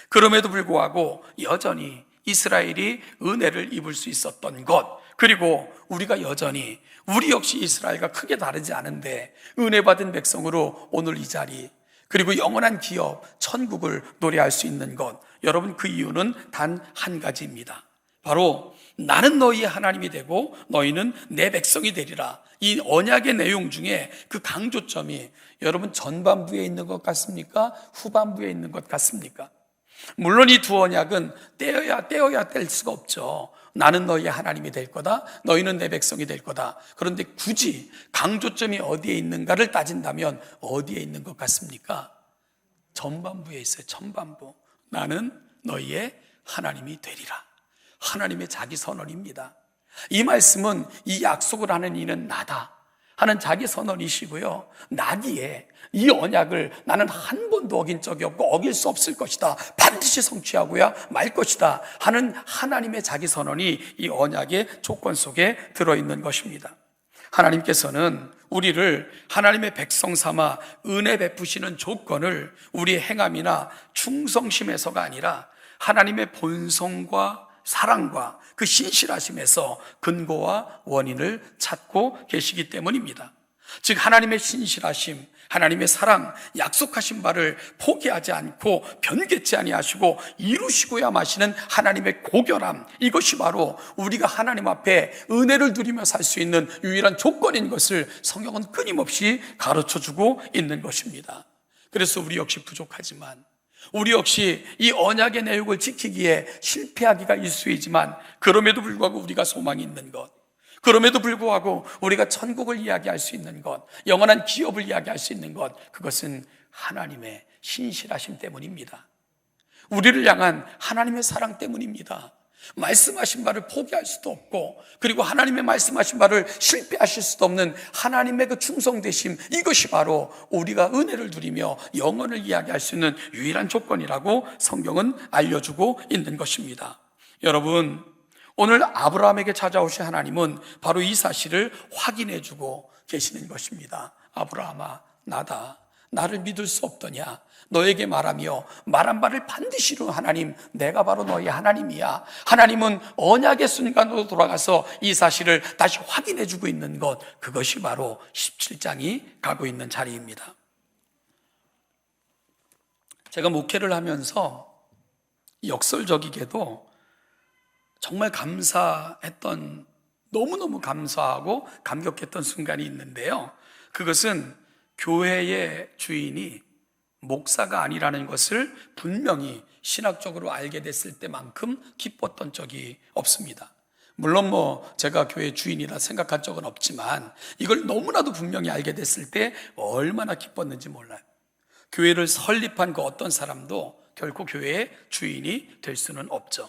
그럼에도 불구하고 여전히 이스라엘이 은혜를 입을 수 있었던 것, 그리고 우리가 여전히 우리 역시 이스라엘과 크게 다르지 않은데 은혜 받은 백성으로 오늘 이 자리, 그리고 영원한 기업 천국을 노래할 수 있는 것, 여러분, 그 이유는 단 한 가지입니다. 바로 나는 너희의 하나님이 되고 너희는 내 백성이 되리라. 이 언약의 내용 중에 그 강조점이 여러분 전반부에 있는 것 같습니까? 후반부에 있는 것 같습니까? 물론 이 두 언약은 떼어야 뗄 수가 없죠. 나는 너희의 하나님이 될 거다, 너희는 내 백성이 될 거다. 그런데 굳이 강조점이 어디에 있는가를 따진다면 어디에 있는 것 같습니까? 전반부에 있어요. 전반부. 나는 너희의 하나님이 되리라. 하나님의 자기 선언입니다. 이 말씀은 이 약속을 하는 이는 나다 하는 자기 선언이시고요, 나기에 이 언약을 나는 한 번도 어긴 적이 없고 어길 수 없을 것이다, 반드시 성취하고야 말 것이다 하는 하나님의 자기 선언이 이 언약의 조건 속에 들어있는 것입니다. 하나님께서는 우리를 하나님의 백성 삼아 은혜 베푸시는 조건을 우리의 행함이나 충성심에서가 아니라 하나님의 본성과 사랑과 그 신실하심에서 근거와 원인을 찾고 계시기 때문입니다. 즉 하나님의 신실하심, 하나님의 사랑, 약속하신 바를 포기하지 않고 변개치 아니하시고 이루시고야 마시는 하나님의 고결함, 이것이 바로 우리가 하나님 앞에 은혜를 누리며 살 수 있는 유일한 조건인 것을 성경은 끊임없이 가르쳐주고 있는 것입니다. 그래서 우리 역시 부족하지만, 우리 역시 이 언약의 내용을 지키기에 실패하기가 일쑤이지만, 그럼에도 불구하고 우리가 소망이 있는 것, 그럼에도 불구하고 우리가 천국을 이야기할 수 있는 것, 영원한 기업을 이야기할 수 있는 것, 그것은 하나님의 신실하심 때문입니다. 우리를 향한 하나님의 사랑 때문입니다. 말씀하신 바를 포기할 수도 없고, 그리고 하나님의 말씀하신 바를 실패하실 수도 없는 하나님의 그 충성되심, 이것이 바로 우리가 은혜를 누리며 영원을 이야기할 수 있는 유일한 조건이라고 성경은 알려주고 있는 것입니다. 여러분, 오늘 아브라함에게 찾아오신 하나님은 바로 이 사실을 확인해 주고 계시는 것입니다. 아브라함아, 나다. 나를 믿을 수 없더냐? 너에게 말하며 말한 바를 반드시 이루는 하나님, 내가 바로 너희 하나님이야. 하나님은 언약의 순간으로 돌아가서 이 사실을 다시 확인해 주고 있는 것, 그것이 바로 17장이 가고 있는 자리입니다. 제가 목회를 하면서 역설적이게도 정말 감사했던, 너무너무 감사하고 감격했던 순간이 있는데요, 그것은 교회의 주인이 목사가 아니라는 것을 분명히 신학적으로 알게 됐을 때만큼 기뻤던 적이 없습니다. 물론 제가 교회 주인이라 생각한 적은 없지만 이걸 너무나도 분명히 알게 됐을 때 얼마나 기뻤는지 몰라요. 교회를 설립한 그 어떤 사람도 결코 교회의 주인이 될 수는 없죠.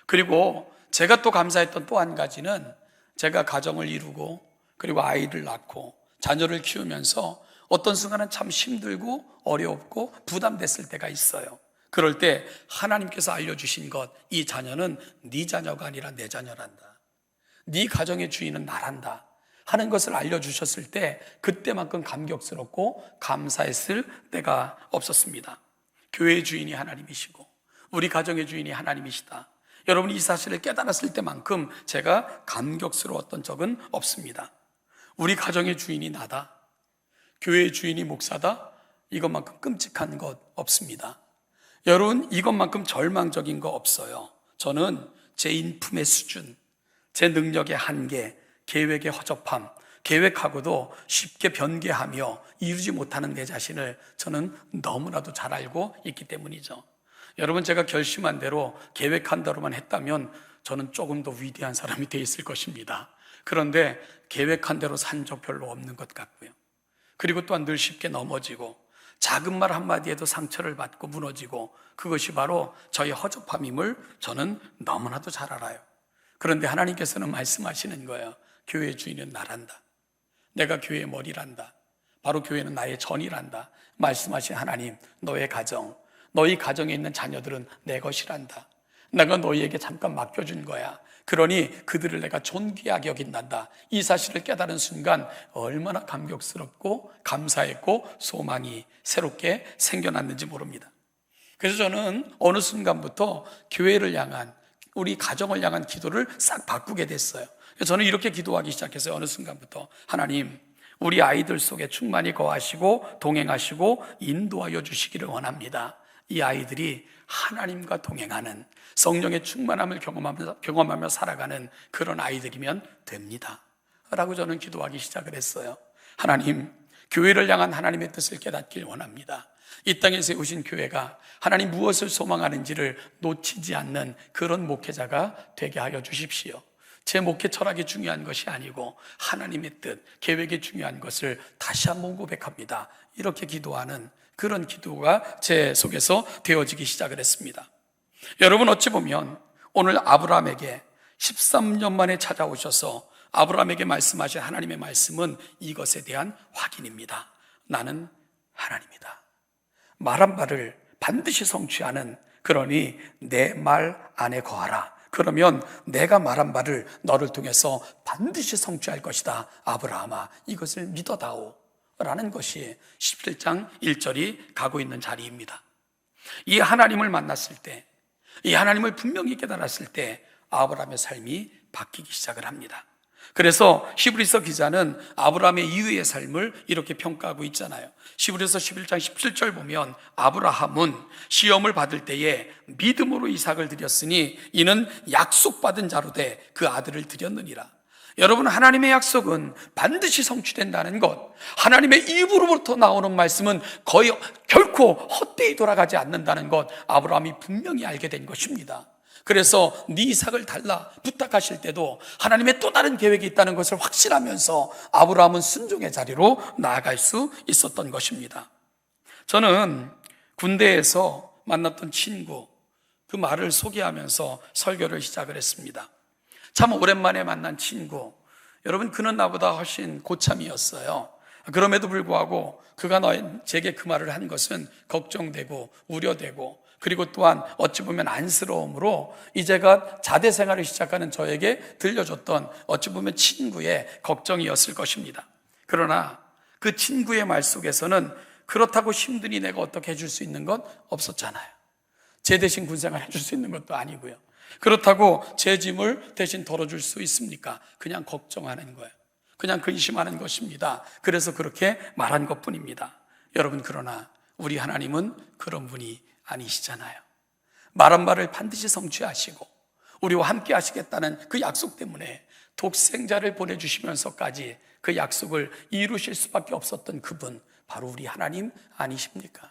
그리고 제가 또 감사했던 또 한 가지는, 제가 가정을 이루고 그리고 아이를 낳고 자녀를 키우면서 어떤 순간은 참 힘들고 어렵고 부담됐을 때가 있어요. 그럴 때 하나님께서 알려주신 것, 이 자녀는 네 자녀가 아니라 내 자녀란다, 네 가정의 주인은 나란다 하는 것을 알려주셨을 때 그때만큼 감격스럽고 감사했을 때가 없었습니다. 교회의 주인이 하나님이시고 우리 가정의 주인이 하나님이시다, 여러분이 이 사실을 깨달았을 때만큼 제가 감격스러웠던 적은 없습니다. 우리 가정의 주인이 나다, 교회의 주인이 목사다, 이것만큼 끔찍한 것 없습니다. 여러분, 이것만큼 절망적인 거 없어요. 저는 제 인품의 수준, 제 능력의 한계, 계획의 허접함, 계획하고도 쉽게 변개하며 이루지 못하는 내 자신을 저는 너무나도 잘 알고 있기 때문이죠. 여러분, 제가 결심한 대로 계획한 대로만 했다면 저는 조금 더 위대한 사람이 돼 있을 것입니다. 그런데 계획한 대로 산 적 별로 없는 것 같고요. 그리고 또한 늘 쉽게 넘어지고 작은 말 한마디에도 상처를 받고 무너지고, 그것이 바로 저의 허접함임을 저는 너무나도 잘 알아요. 그런데 하나님께서는 말씀하시는 거예요. 교회의 주인은 나란다, 내가 교회의 머리란다, 바로 교회는 나의 전이란다. 말씀하신 하나님, 너의 가정, 너희 가정에 있는 자녀들은 내 것이란다, 내가 너희에게 잠깐 맡겨준 거야. 그러니 그들을 내가 존귀하게 여긴단다. 이 사실을 깨달은 순간 얼마나 감격스럽고 감사했고 소망이 새롭게 생겨났는지 모릅니다. 그래서 저는 어느 순간부터 교회를 향한, 우리 가정을 향한 기도를 싹 바꾸게 됐어요. 저는 이렇게 기도하기 시작했어요. 어느 순간부터, 하나님, 우리 아이들 속에 충만히 거하시고 동행하시고 인도하여 주시기를 원합니다. 이 아이들이 하나님과 동행하는, 성령의 충만함을 경험하며 살아가는 그런 아이들이면 됩니다 라고 저는 기도하기 시작을 했어요. 하나님, 교회를 향한 하나님의 뜻을 깨닫길 원합니다. 이 땅에 세우신 교회가 하나님 무엇을 소망하는지를 놓치지 않는 그런 목회자가 되게 하여 주십시오. 제 목회 철학이 중요한 것이 아니고 하나님의 뜻, 계획이 중요한 것을 다시 한번 고백합니다. 이렇게 기도하는 그런 기도가 제 속에서 되어지기 시작을 했습니다. 여러분, 어찌 보면 오늘 아브라함에게 13년 만에 찾아오셔서 아브라함에게 말씀하신 하나님의 말씀은 이것에 대한 확인입니다. 나는 하나님이다, 말한 바를 반드시 성취하는, 그러니 내 말 안에 거하라. 그러면 내가 말한 바를 너를 통해서 반드시 성취할 것이다. 아브라함아, 이것을 믿어다오 라는 것이 17장 1절이 가고 있는 자리입니다. 이 하나님을 만났을 때, 이 하나님을 분명히 깨달았을 때 아브라함의 삶이 바뀌기 시작을 합니다. 그래서 히브리서 기자는 아브라함의 이후의 삶을 이렇게 평가하고 있잖아요. 히브리서 11장 17절 보면, 아브라함은 시험을 받을 때에 믿음으로 이삭을 드렸으니 이는 약속받은 자로 돼 그 아들을 드렸느니라. 여러분, 하나님의 약속은 반드시 성취된다는 것, 하나님의 입으로부터 나오는 말씀은 거의 결코 헛되이 돌아가지 않는다는 것, 아브라함이 분명히 알게 된 것입니다. 그래서 네 이삭을 달라 부탁하실 때도 하나님의 또 다른 계획이 있다는 것을 확신하면서 아브라함은 순종의 자리로 나아갈 수 있었던 것입니다. 저는 군대에서 만났던 친구, 그 말을 소개하면서 설교를 시작을 했습니다. 참 오랜만에 만난 친구, 여러분 그는 나보다 훨씬 고참이었어요. 그럼에도 불구하고 그가 제게 그 말을 한 것은 걱정되고 우려되고, 그리고 또한 어찌 보면 안쓰러움으로 이제가 자대 생활을 시작하는 저에게 들려줬던 어찌 보면 친구의 걱정이었을 것입니다. 그러나 그 친구의 말 속에서는 그렇다고 힘드니 내가 어떻게 해줄 수 있는 건 없었잖아요. 제 대신 군생활 해줄 수 있는 것도 아니고요. 그렇다고 제 짐을 대신 덜어줄 수 있습니까? 그냥 걱정하는 거예요. 그냥 근심하는 것입니다. 그래서 그렇게 말한 것뿐입니다. 여러분, 그러나 우리 하나님은 그런 분이 아니시잖아요. 말한 말을 반드시 성취하시고 우리와 함께 하시겠다는 그 약속 때문에 독생자를 보내주시면서까지 그 약속을 이루실 수밖에 없었던 그분, 바로 우리 하나님 아니십니까?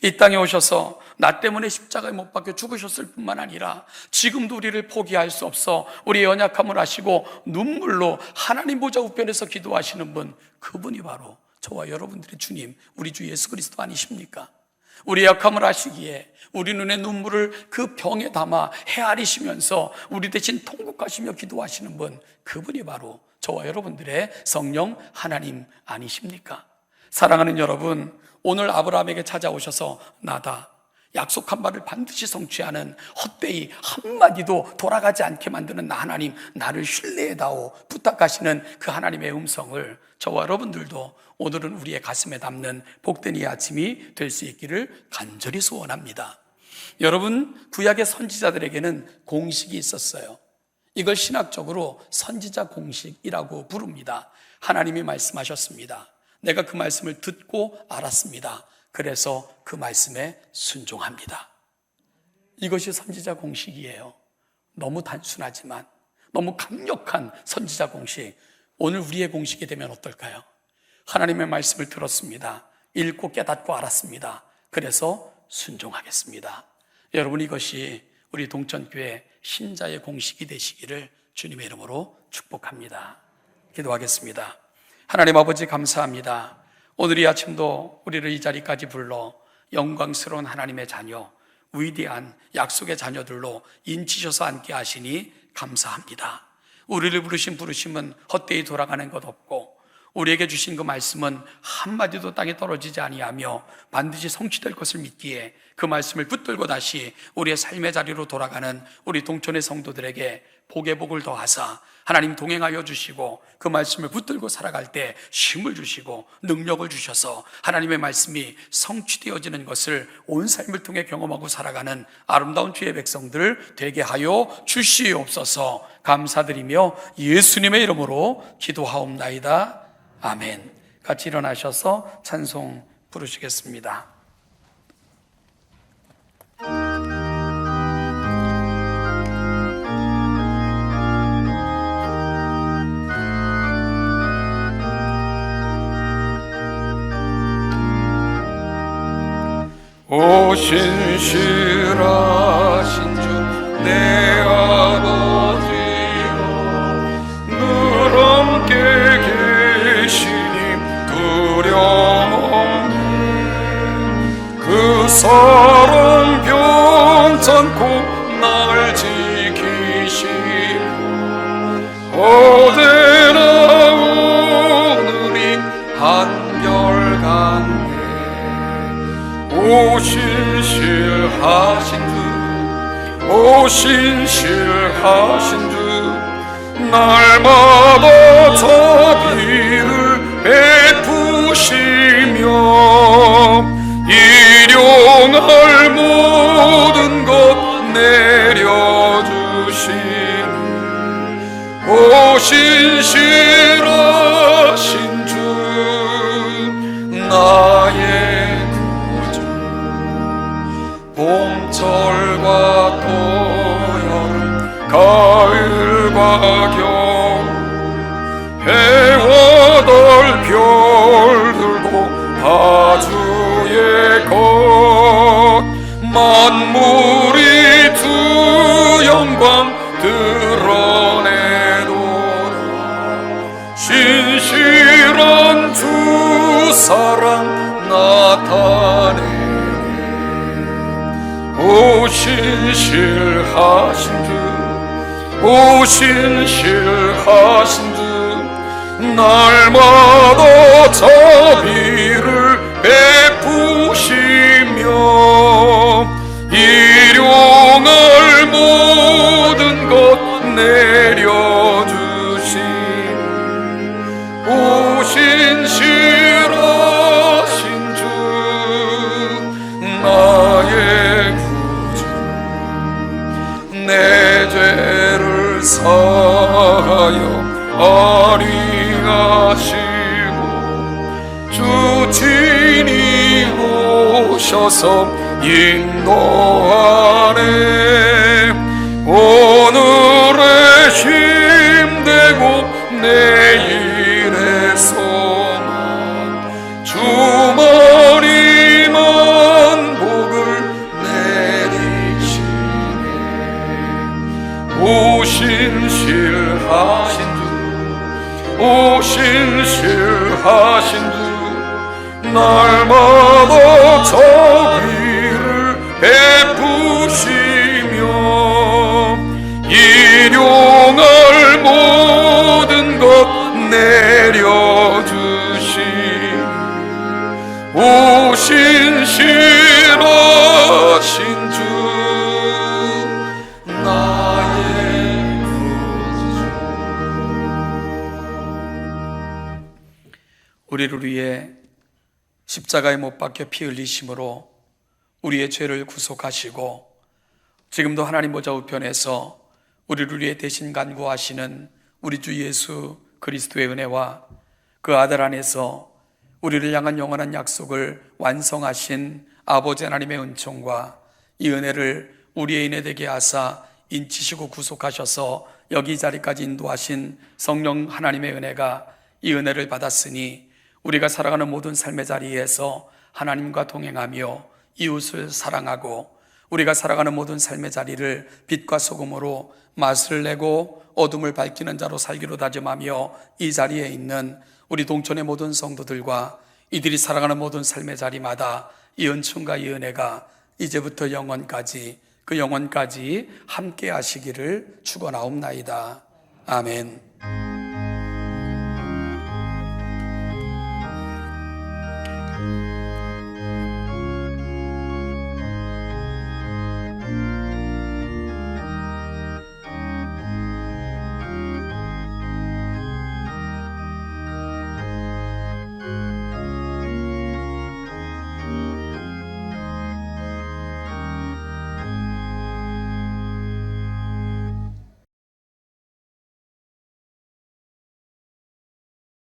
이 땅에 오셔서 나 때문에 십자가에 못 박혀 죽으셨을 뿐만 아니라 지금도 우리를 포기할 수 없어 우리의 연약함을 아시고 눈물로 하나님 보좌 우편에서 기도하시는 분, 그분이 바로 저와 여러분들의 주님, 우리 주 예수 그리스도 아니십니까? 우리의 약함을 아시기에 우리 눈의 눈물을 그 병에 담아 헤아리시면서 우리 대신 통곡하시며 기도하시는 분, 그분이 바로 저와 여러분들의 성령 하나님 아니십니까? 사랑하는 여러분, 오늘 아브라함에게 찾아오셔서 나다, 약속한 말을 반드시 성취하는, 헛되이 한마디도 돌아가지 않게 만드는 나 하나님, 나를 신뢰해다오 부탁하시는 그 하나님의 음성을 저와 여러분들도 오늘은 우리의 가슴에 담는 복된 이 아침이 될 수 있기를 간절히 소원합니다. 여러분, 구약의 선지자들에게는 공식이 있었어요. 이걸 신학적으로 선지자 공식이라고 부릅니다. 하나님이 말씀하셨습니다. 내가 그 말씀을 듣고 알았습니다. 그래서 그 말씀에 순종합니다. 이것이 선지자 공식이에요. 너무 단순하지만 너무 강력한 선지자 공식. 오늘 우리의 공식이 되면 어떨까요? 하나님의 말씀을 들었습니다. 읽고 깨닫고 알았습니다. 그래서 순종하겠습니다. 여러분, 이것이 우리 동천교회 신자의 공식이 되시기를 주님의 이름으로 축복합니다. 기도하겠습니다. 하나님 아버지, 감사합니다. 오늘 이 아침도 우리를 이 자리까지 불러 영광스러운 하나님의 자녀, 위대한 약속의 자녀들로 인치셔서 앉게 하시니 감사합니다. 우리를 부르신 부르심은 헛되이 돌아가는 것 없고, 우리에게 주신 그 말씀은 한마디도 땅에 떨어지지 아니하며 반드시 성취될 것을 믿기에 그 말씀을 붙들고 다시 우리의 삶의 자리로 돌아가는 우리 동천의 성도들에게 복의 복을 더하사 하나님 동행하여 주시고, 그 말씀을 붙들고 살아갈 때 힘을 주시고 능력을 주셔서 하나님의 말씀이 성취되어지는 것을 온 삶을 통해 경험하고 살아가는 아름다운 주의 백성들 되게 하여 주시옵소서. 감사드리며 예수님의 이름으로 기도하옵나이다. 아멘. 같이 일어나셔서 찬송 부르시겠습니다. 오 신실하신 주 내 아버지여, 늘 함께 계시니 두려움없네. 그 사랑 변찮고 날 지키시고 어제나 오늘이 한결같네. 오 신실하신 주, 오 신실하신 주, 날마다 자비를 베푸시며 일용할 모든 것 내려주시니 오 신실하신 주, 나의 봄철과 또 여름, 가을과 겨울, 해와 달 별들도 다 주의 것, 만물이 주 영광 드러내도다. 신실한 주 사랑 나타내 오 신실하신 오신실하신 주 오신실하신 주 날마다 자비를 베푸시며 일용할 모든 것 내려주신 오신실하신 주 나의 구주 내 죄를 사하여 아리하시고 주 친히 오셔서 인도하네 오늘의 힘되고 내일의 소망 주만이만 복을 내리시네 오신실하신 주 오신실하신 주 날마다 자비를 베푸시며 일용할 모든 것 내려주신 오신실하신 주 나의 구주 우리를 위해 십자가에 못 박혀 피 흘리심으로 우리의 죄를 구속하시고 지금도 하나님 보좌 우편에서 우리를 위해 대신 간구하시는 우리 주 예수 그리스도의 은혜와 그 아들 안에서 우리를 향한 영원한 약속을 완성하신 아버지 하나님의 은총과 이 은혜를 우리의 인에 되게 하사 인치시고 구속하셔서 여기 이 자리까지 인도하신 성령 하나님의 은혜가 이 은혜를 받았으니 우리가 살아가는 모든 삶의 자리에서 하나님과 동행하며 이웃을 사랑하고 우리가 살아가는 모든 삶의 자리를 빛과 소금으로 맛을 내고 어둠을 밝히는 자로 살기로 다짐하며 이 자리에 있는 우리 동천의 모든 성도들과 이들이 살아가는 모든 삶의 자리마다 이 은총과 이 은혜가 이제부터 영원까지 그 영원까지 함께 하시기를 축원하옵나이다. 아멘.